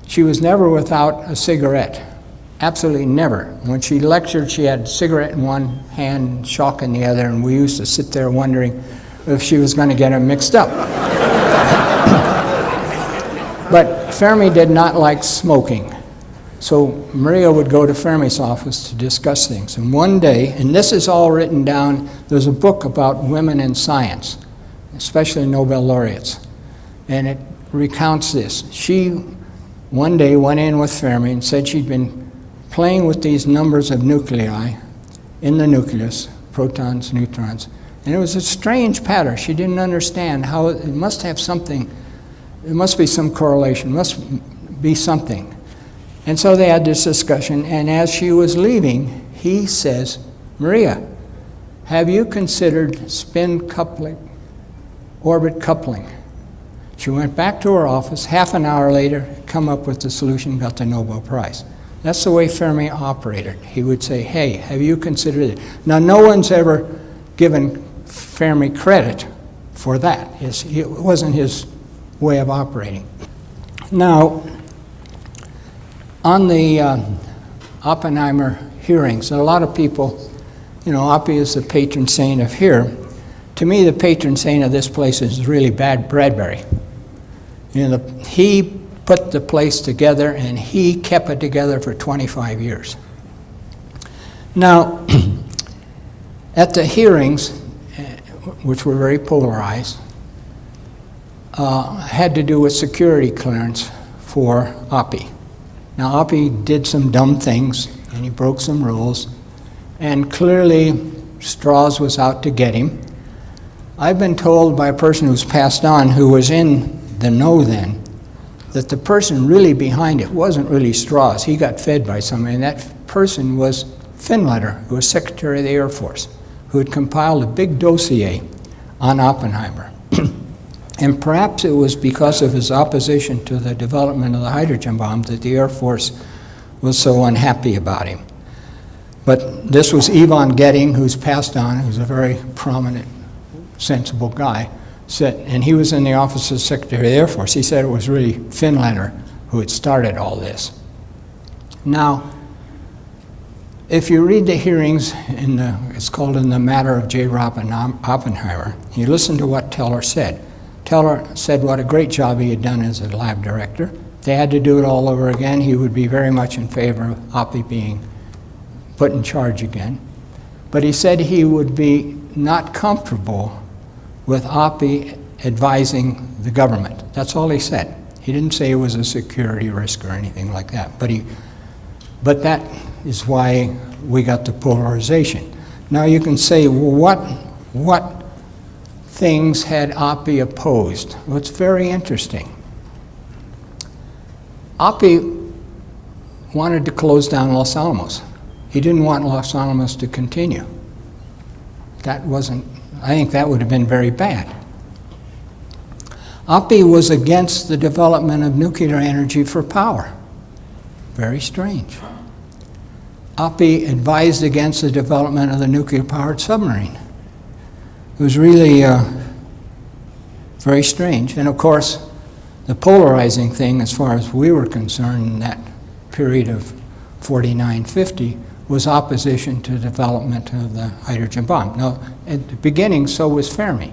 She was never without a cigarette, absolutely never. When she lectured, she had a cigarette in one hand, chalk in the other, and we used to sit there wondering if she was going to get them mixed up. But Fermi did not like smoking. So Maria would go to Fermi's office to discuss things. And one day, and this is all written down, there's a book about women in science, especially Nobel laureates. And it recounts this. She one day went in with Fermi and said she'd been playing with these numbers of nuclei in the nucleus, protons, neutrons, and it was a strange pattern. She didn't understand how it must have something, there must be some correlation, must be something. And so they had this discussion, and as she was leaving, he says, Maria, have you considered spin coupling, orbit coupling? She went back to her office, half an hour later, come up with the solution, got the Nobel Prize. That's the way Fermi operated. He would say, hey, have you considered it? Now, no one's ever given Fermi credit for that. It wasn't his way of operating. Now, on the Oppenheimer hearings, and a lot of people, Oppie is the patron saint of here. To me, the patron saint of this place is really Bradbury. He put the place together, and he kept it together for 25 years. Now, at the hearings, which were very polarized, had to do with security clearance for Oppie. Now, Oppie did some dumb things, and he broke some rules, and clearly Strauss was out to get him. I've been told by a person who's passed on, who was in the know then, that the person really behind it wasn't really Strauss. He got fed by somebody, and that person was Finletter, who was Secretary of the Air Force, who had compiled a big dossier on Oppenheimer. And perhaps it was because of his opposition to the development of the hydrogen bomb that the Air Force was so unhappy about him. But this was Yvonne Getting, who's passed on, who's a very prominent, sensible guy, and he was in the office of the Secretary of the Air Force. He said it was really Finletter who had started all this. Now, if you read the hearings, it's called In the Matter of J. Oppenheimer, you listen to what Teller said. Teller said what a great job he had done as a lab director. If they had to do it all over again, he would be very much in favor of Oppie being put in charge again. But he said he would be not comfortable with Oppie advising the government. That's all he said. He didn't say it was a security risk or anything like that. But that is why we got the polarization. Now you can say, well, what things had Oppie opposed? Well, it's very interesting. Oppie wanted to close down Los Alamos. He didn't want Los Alamos to continue. I think that would have been very bad. Oppie was against the development of nuclear energy for power. Very strange. Oppie advised against the development of the nuclear-powered submarine. It was really Very strange. And of course, the polarizing thing, as far as we were concerned in that period of 49-50, was opposition to development of the hydrogen bomb. Now, at the beginning, so was Fermi.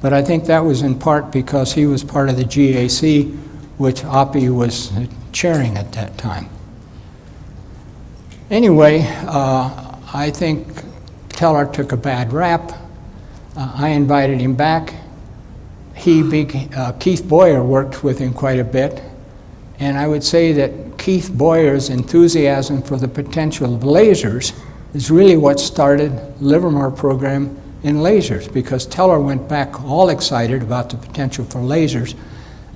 But I think that was in part because he was part of the GAC, which Oppie was chairing at that time. Anyway, I think Teller took a bad rap. I invited him back. Keith Boyer worked with him quite a bit, and I would say that Keith Boyer's enthusiasm for the potential of lasers is really what started Livermore program in lasers, because Teller went back all excited about the potential for lasers.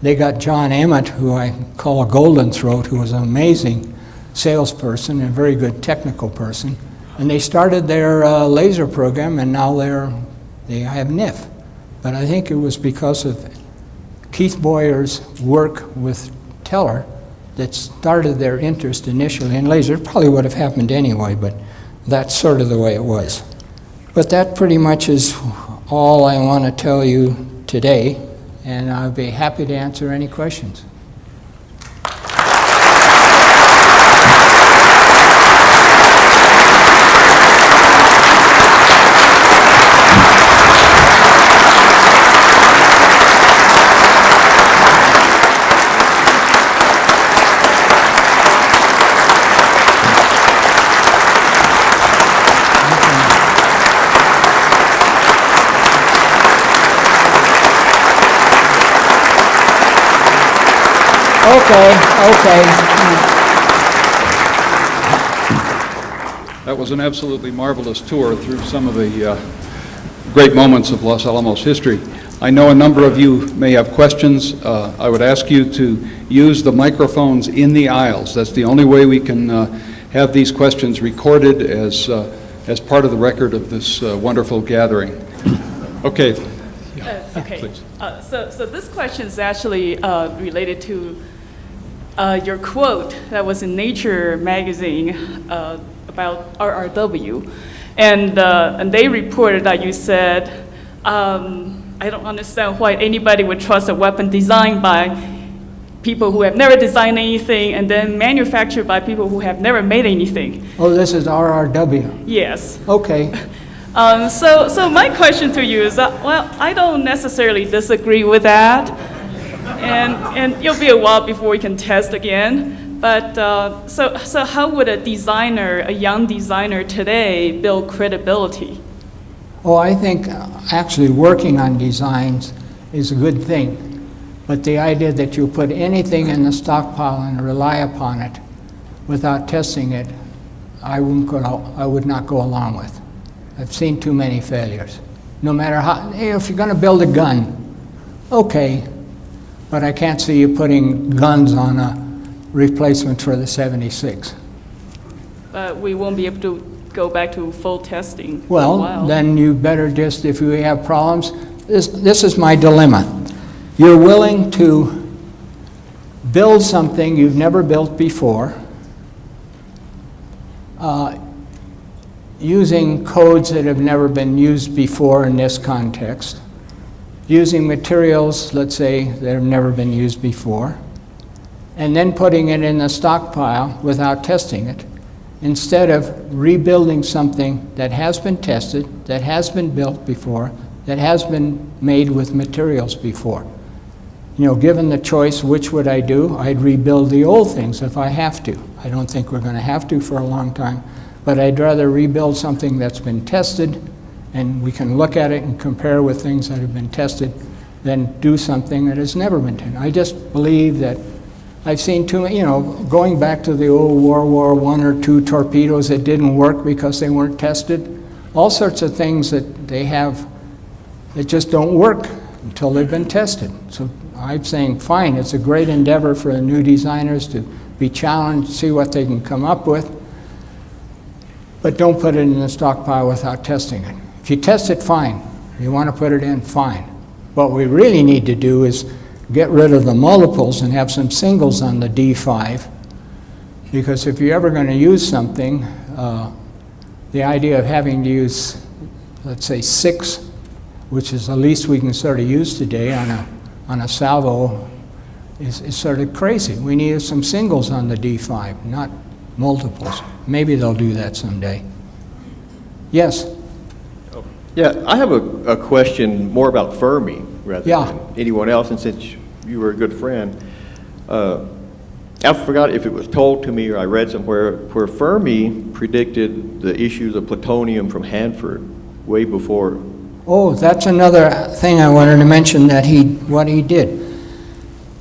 They got John Emmett, who I call a golden throat, who was an amazing salesperson and a very good technical person, and they started their laser program, and now they have NIF. But I think it was because of Keith Boyer's work with Teller that started their interest initially in lasers. It probably would have happened anyway, but that's sort of the way it was. But that pretty much is all I want to tell you today, and I'll be happy to answer any questions. Okay. That was an absolutely marvelous tour through some of the great moments of Los Alamos history. I know a number of you may have questions. I would ask you to use the microphones in the aisles. That's the only way we can have these questions recorded as part of the record of this wonderful gathering. Okay. Okay. Please. So this question is actually related to your quote that was in Nature magazine about RRW, and they reported that you said, I don't understand why anybody would trust a weapon designed by people who have never designed anything and then manufactured by people who have never made anything. Oh, this is RRW. Yes. Okay. So my question to you is that, well, I don't necessarily disagree with that, and it'll be a while before we can test again. But so how would a young designer today build credibility? Oh, I think actually working on designs is a good thing. But the idea that you put anything in the stockpile and rely upon it without testing it, I would not go along with. I've seen too many failures. No matter how, if you're going to build a gun, okay, but I can't see you putting guns on a replacement for the 76. But we won't be able to go back to full testing for a Well, while. then you better just, if you have problems, this is my dilemma. You're willing to build something you've never built before, using codes that have never been used before in this context, using materials, let's say, that have never been used before, and then putting it in a stockpile without testing it, instead of rebuilding something that has been tested, that has been built before, that has been made with materials before. You know, given the choice, which would I do? I'd rebuild the old things if I have to. I don't think we're going to have to for a long time, but I'd rather rebuild something that's been tested and we can look at it and compare with things that have been tested than do something that has never been tested. I just believe that I've seen too many, going back to the old World War I or II torpedoes that didn't work because they weren't tested, all sorts of things that they have that just don't work until they've been tested. So I'm saying, fine, it's a great endeavor for the new designers to be challenged, see what they can come up with, but don't put it in the stockpile without testing it. If you test it, fine. If you want to put it in, fine. What we really need to do is get rid of the multiples and have some singles on the D5, because if you're ever going to use something, the idea of having to use, let's say, 6 which is the least we can sort of use today on a salvo, is sort of crazy. We needed some singles on the D5, not multiples. Maybe they'll do that someday. Yes? Yeah, I have a question more about Fermi rather than anyone else, and since you were a good friend, I forgot if it was told to me or I read somewhere where Fermi predicted the issues of plutonium from Hanford way before. Oh, that's another thing I wanted to mention, that what he did.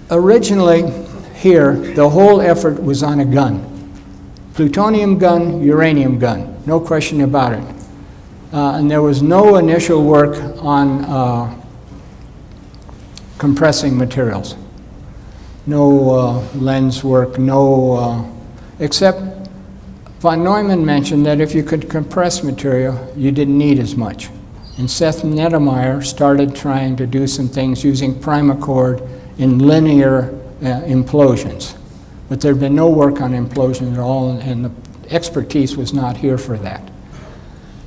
Originally, here, the whole effort was on a gun. Plutonium gun, uranium gun, no question about it. And there was no initial work on compressing materials. No lens work, except von Neumann mentioned that if you could compress material, you didn't need as much. And Seth Nettemeyer started trying to do some things using primacord in linear implosions. But there had been no work on implosion at all, and the expertise was not here for that.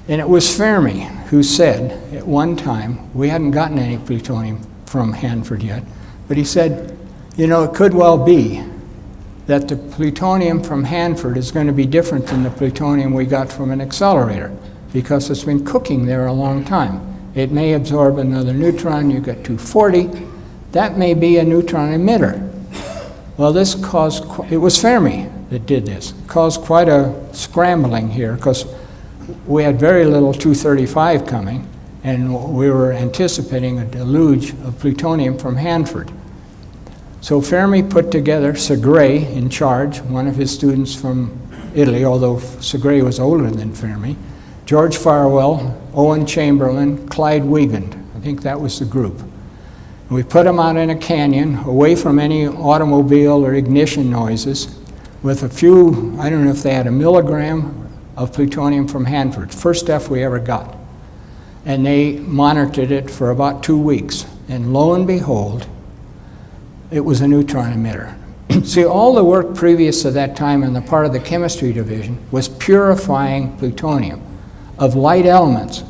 And it was Fermi who said at one time, we hadn't gotten any plutonium from Hanford yet, but he said, you know, it could well be that the plutonium from Hanford is going to be different than the plutonium we got from an accelerator, because it's been cooking there a long time. It may absorb another neutron, you get 240, that may be a neutron emitter. Well, this caused, it was Fermi that did this. It caused quite a scrambling here, because we had very little 235 coming, and we were anticipating a deluge of plutonium from Hanford. So Fermi put together Segre in charge, one of his students from Italy, although Segre was older than Fermi, George Farwell, Owen Chamberlain, Clyde Wiegand. I think that was the group. And we put them out in a canyon, away from any automobile or ignition noises, with a few, I don't know if they had 1 milligram of plutonium from Hanford, first stuff we ever got. And they monitored it for about 2 weeks. And lo and behold, it was a neutron emitter. See, all the work previous to that time on the part of the chemistry division was purifying plutonium of light elements,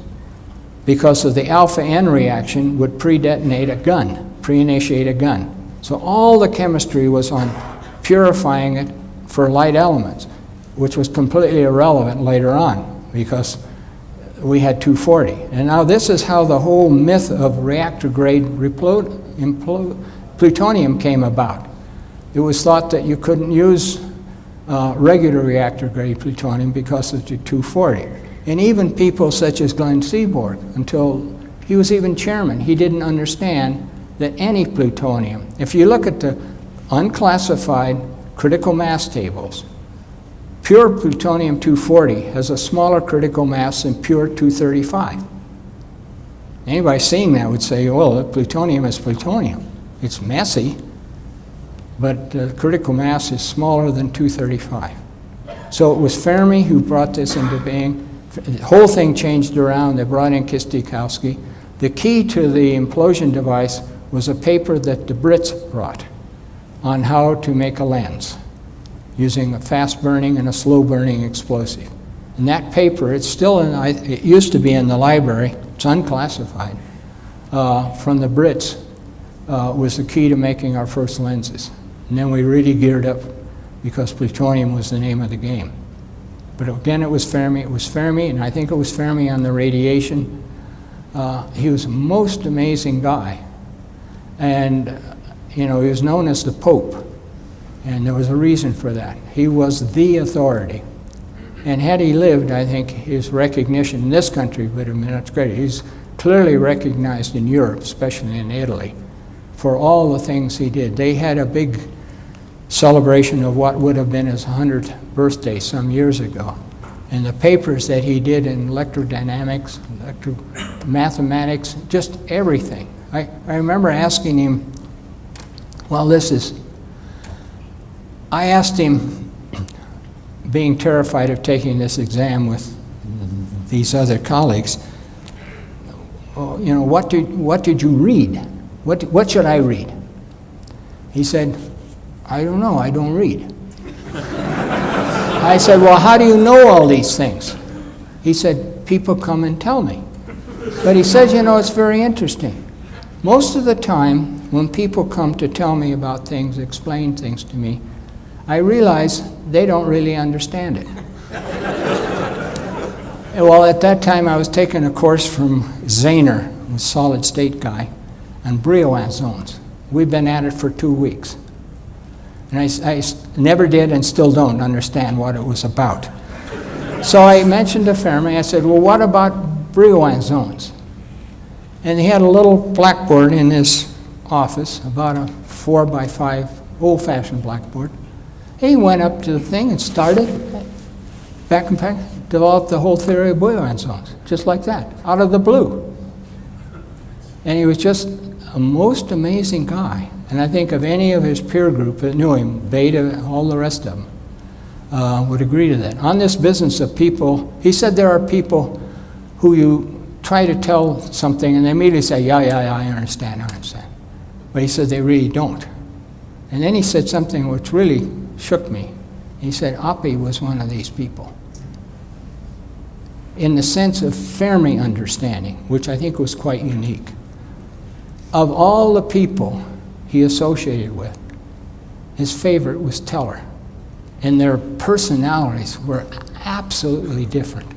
because of the alpha N reaction would pre-detonate a gun, pre-initiate a gun. So all the chemistry was on purifying it for light elements, which was completely irrelevant later on, because we had 240. And now this is how the whole myth of reactor-grade plutonium came about. It was thought that you couldn't use regular reactor-grade plutonium because of the 240. And even people such as Glenn Seaborg, until he was even chairman, he didn't understand that any plutonium, if you look at the unclassified critical mass tables, pure plutonium 240 has a smaller critical mass than pure 235. Anybody seeing that would say, well, plutonium is plutonium. It's messy, but the critical mass is smaller than 235. So it was Fermi who brought this into being. The whole thing changed around. They brought in Kistikowski. The key to the implosion device was a paper that the Brits brought on how to make a lens using a fast-burning and a slow-burning explosive. And that paper, it's still in, it used to be in the library, it's unclassified, from the Brits, was the key to making our first lenses. And then we really geared up because plutonium was the name of the game. But again, it was Fermi, and I think it was Fermi on the radiation. He was a most amazing guy. And, you know, he was known as the Pope, and there was a reason for that. He was the authority. And had he lived, I think his recognition in this country would have been much greater. He's clearly recognized in Europe, especially in Italy, for all the things he did. They had a big celebration of what would have been his 100th birthday some years ago. And the papers that he did in electrodynamics, mathematics, just everything. I remember asking him, well, I asked him, being terrified of taking this exam with these other colleagues, you know, what did you read? What should I read? He said, I don't know, I don't read. I said, well, how do you know all these things? He said, people come and tell me. But he said, you know, it's very interesting. Most of the time, when people come to tell me about things, explain things to me, I realize they don't really understand it. Well, at that time, I was taking a course from Zahner, a solid state guy, on Brillouin zones. We've been at it for 2 weeks. And I never did and still don't understand what it was about. So I mentioned to Fermi, I said, well, what about Brillouin zones? And he had a little blackboard in his office, about a 4x5 old-fashioned blackboard. He went up to the thing and started, back and back, developed the whole theory of Brillouin zones, just like that, out of the blue. And he was just a most amazing guy. And I think of any of his peer group that knew him, Beta, all the rest of them, would agree to that. On this business of people, he said there are people who you try to tell something and they immediately say, yeah, I understand. But he said they really don't. And then he said something which really shook me. He said Oppie was one of these people. In the sense of Fermi understanding, which I think was quite unique. Of all the people he associated with, his favorite was Teller. And their personalities were absolutely different.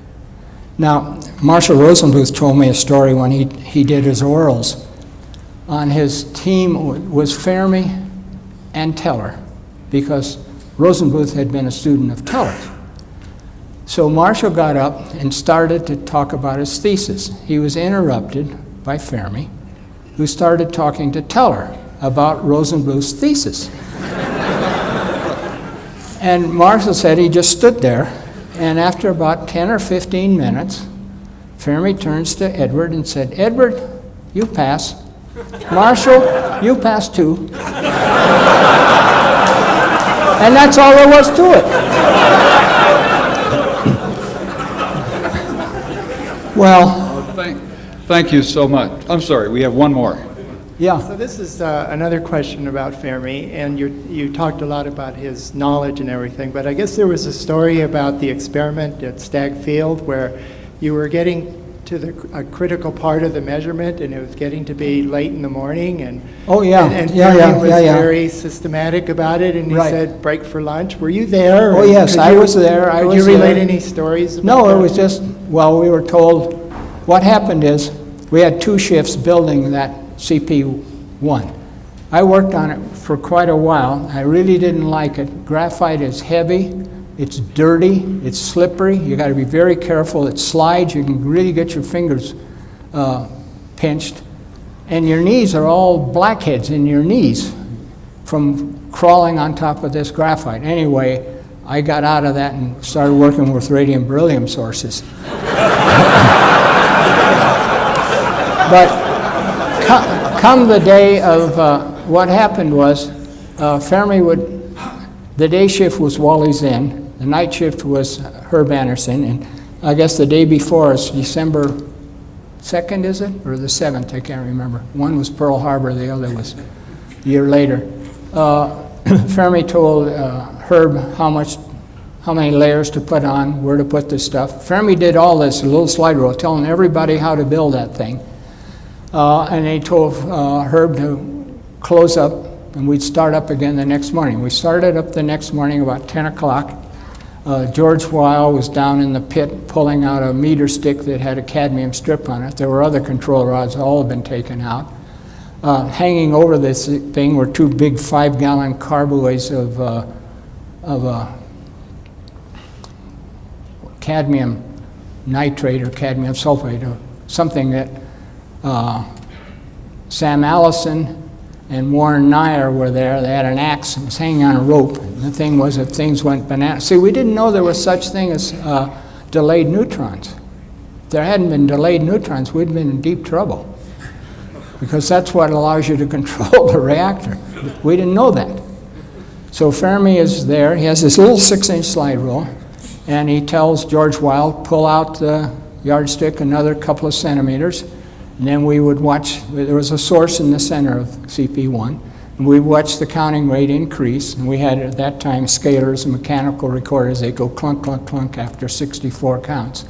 Now, Marshall Rosenbluth told me a story when he did his orals. On his team was Fermi and Teller, because Rosenbluth had been a student of Teller's. So Marshall got up and started to talk about his thesis. He was interrupted by Fermi, who started talking to Teller about Rosenbluth's thesis. And Marshall said he just stood there, and after about 10 or 15 minutes, Fermi turns to Edward and said, Edward, you pass. Marshall, you pass too. And that's all there was to it. Well, Thank you so much. I'm sorry, we have one more. yeah. So this is another question about Fermi, and you talked a lot about his knowledge and everything, but I guess there was a story about the experiment at Stagg Field where you were getting to a critical part of the measurement, and it was getting to be late in the morning, and Oh, yeah. and Yeah, Fermi yeah, was yeah, yeah. very systematic about it, and he Right. said break for lunch. Were you there? Oh, And yes, could I you- was there. I Could was you relate there. any stories about No, that? it was just, well, we were told, what happened is, we had 2 shifts building that CP1. I worked on it for quite a while. I really didn't like it. Graphite is heavy, it's dirty, it's slippery. You got to be very careful. It slides. You can really get your fingers pinched. And your knees are all blackheads in your knees from crawling on top of this graphite. Anyway, I got out of that and started working with radium beryllium sources. But come the day of what happened was, Fermi the day shift was Wally Zinn, the night shift was Herb Anderson, and I guess the day before is December 2nd, is it? Or the 7th, I can't remember. One was Pearl Harbor, the other was a year later. Fermi told Herb how many layers to put on, where to put this stuff. Fermi did all this, a little slide rule, telling everybody how to build that thing. And they told Herb to close up, and we'd start up again the next morning. We started up the next morning about 10 o'clock. George Weil was down in the pit pulling out a meter stick that had a cadmium strip on it. There were other control rods, all had been taken out. Hanging over this thing were 2 big 5-gallon carboys of cadmium nitrate or cadmium sulfate, or something that Sam Allison and Warren Nyer were there. They had an axe and was hanging on a rope. And the thing was, if things went bananas. See, we didn't know there was such thing as delayed neutrons. If there hadn't been delayed neutrons, we'd been in deep trouble, because that's what allows you to control the reactor. We didn't know that. So Fermi is there. He has this little 6-inch slide rule, and he tells George Weil, pull out the yardstick another couple of centimeters, and then we would watch. There was a source in the center of CP1, and we watched the counting rate increase, and we had at that time scalers and mechanical recorders. They go clunk, clunk, clunk after 64 counts.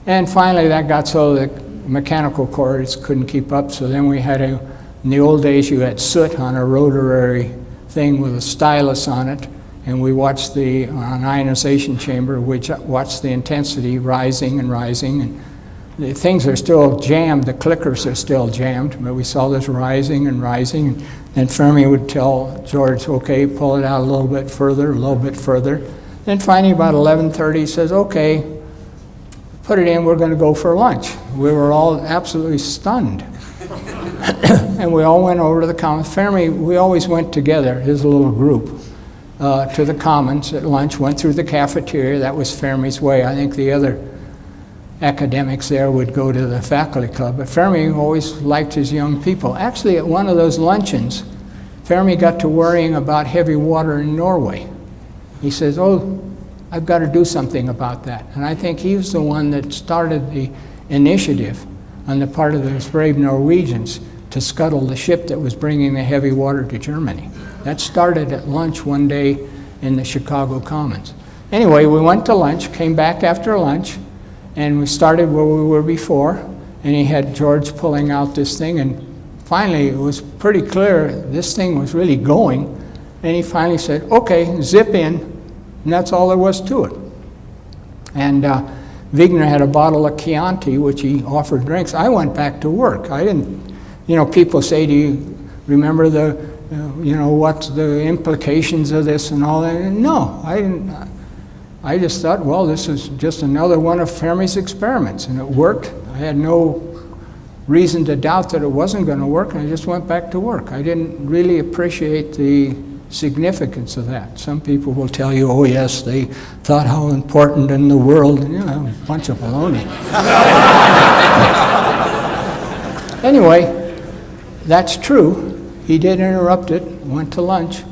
And finally that got so that mechanical cords couldn't keep up, so then we had in the old days you had soot on a rotary thing with a stylus on it, and we watched on ionization chamber, we watched the intensity rising and rising, and the things are still jammed, the clickers are still jammed, but we saw this rising and rising, and Fermi would tell George, okay, pull it out a little bit further, a little bit further. Then finally about 11:30 he says, okay, put it in, we're going to go for lunch. We were all absolutely stunned. And we all went over to the commons. Fermi, we always went together, his little group, to the commons at lunch, went through the cafeteria. That was Fermi's way. I think the other academics there would go to the faculty club, but Fermi always liked his young people. Actually, at one of those luncheons, Fermi got to worrying about heavy water in Norway. He says, oh, I've got to do something about that. And I think he was the one that started the initiative on the part of those brave Norwegians to scuttle the ship that was bringing the heavy water to Germany. That started at lunch one day in the Chicago Commons. Anyway, we went to lunch, came back after lunch, and we started where we were before, and he had George pulling out this thing, and finally it was pretty clear this thing was really going, and he finally said, okay, zip in, and that's all there was to it. And Wigner had a bottle of Chianti, which he offered drinks. I went back to work. I didn't, people say, do you remember what's the implications of this and all that? And no, I didn't. I just thought, well, this is just another one of Fermi's experiments, and it worked. I had no reason to doubt that it wasn't going to work, and I just went back to work. I didn't really appreciate the significance of that. Some people will tell you, oh yes, they thought how important in the world, and a bunch of baloney. Anyway, that's true. He did interrupt it, went to lunch.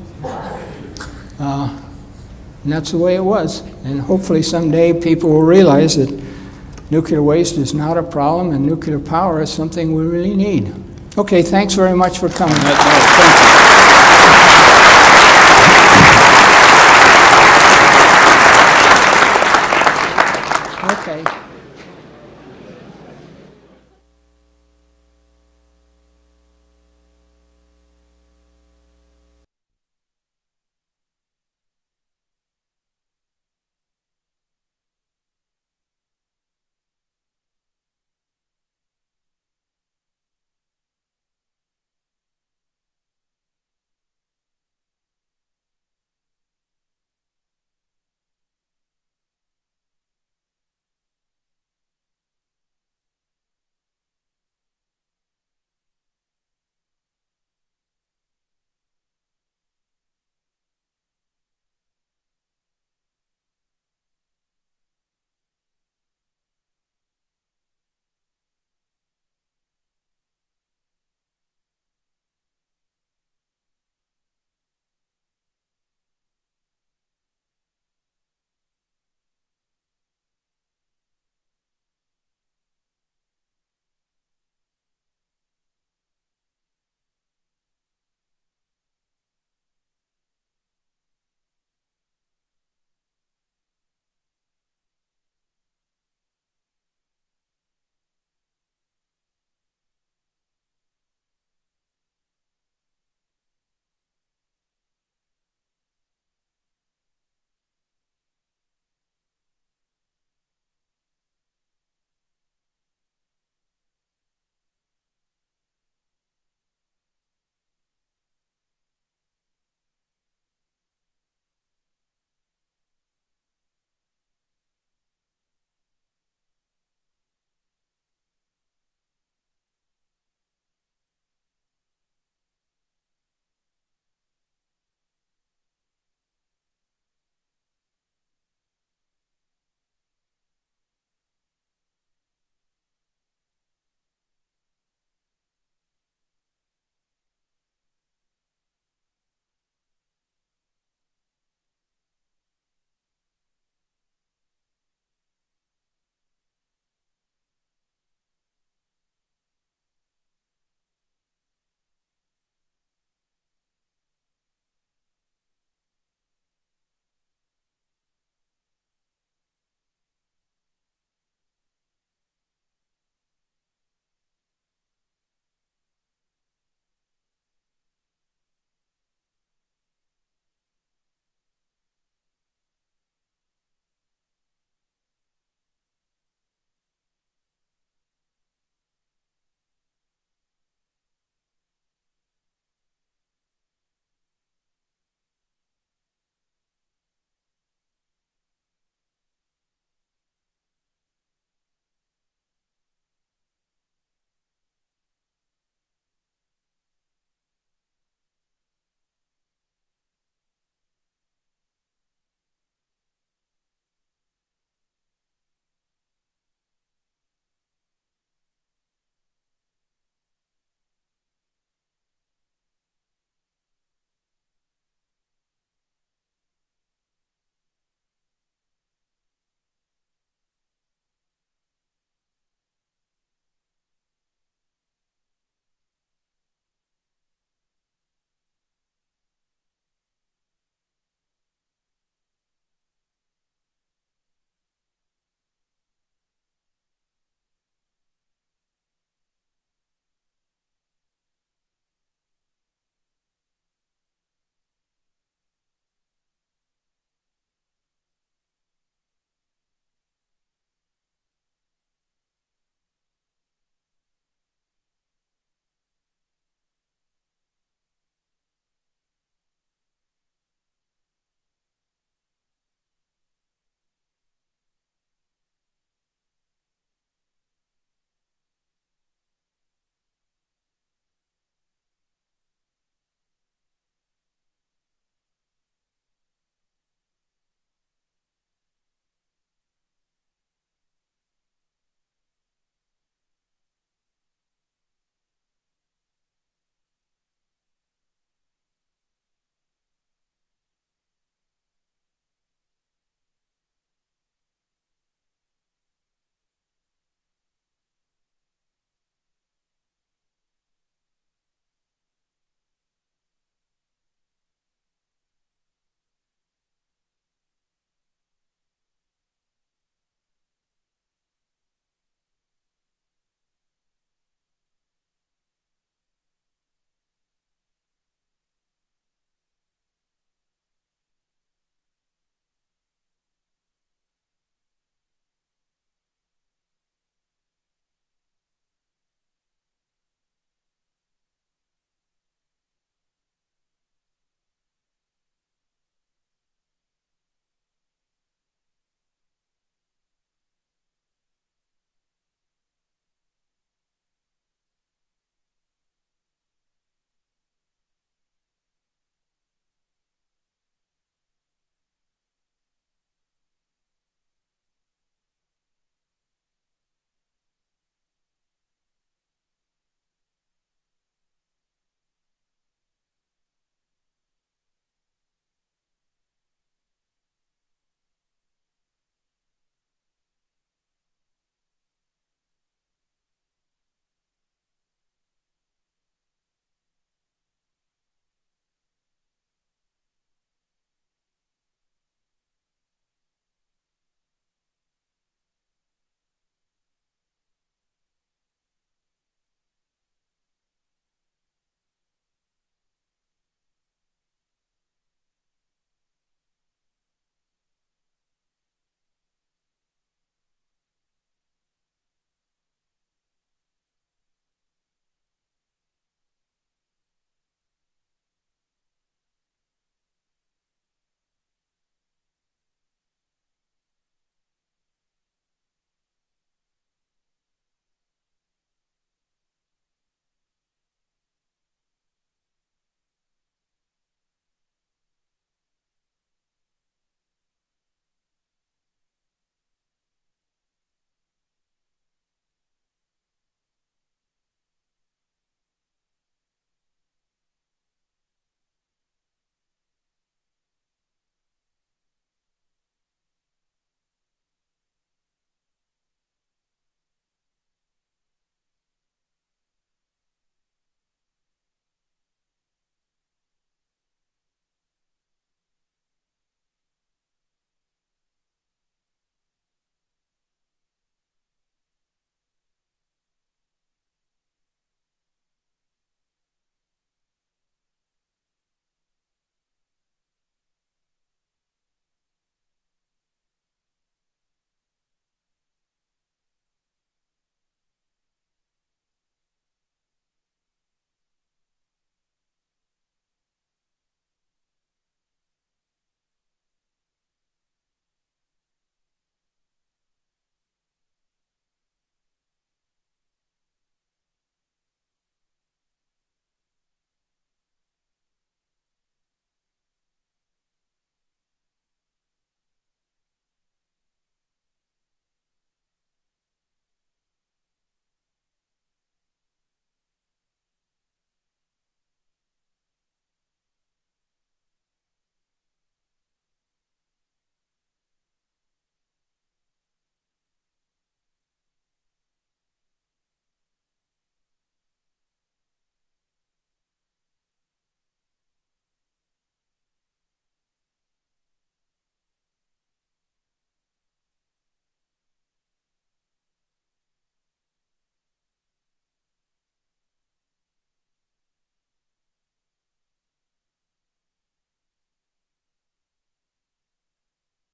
And that's the way it was. And hopefully someday people will realize that nuclear waste is not a problem and nuclear power is something we really need. Okay, thanks very much for coming. Thank you. Okay.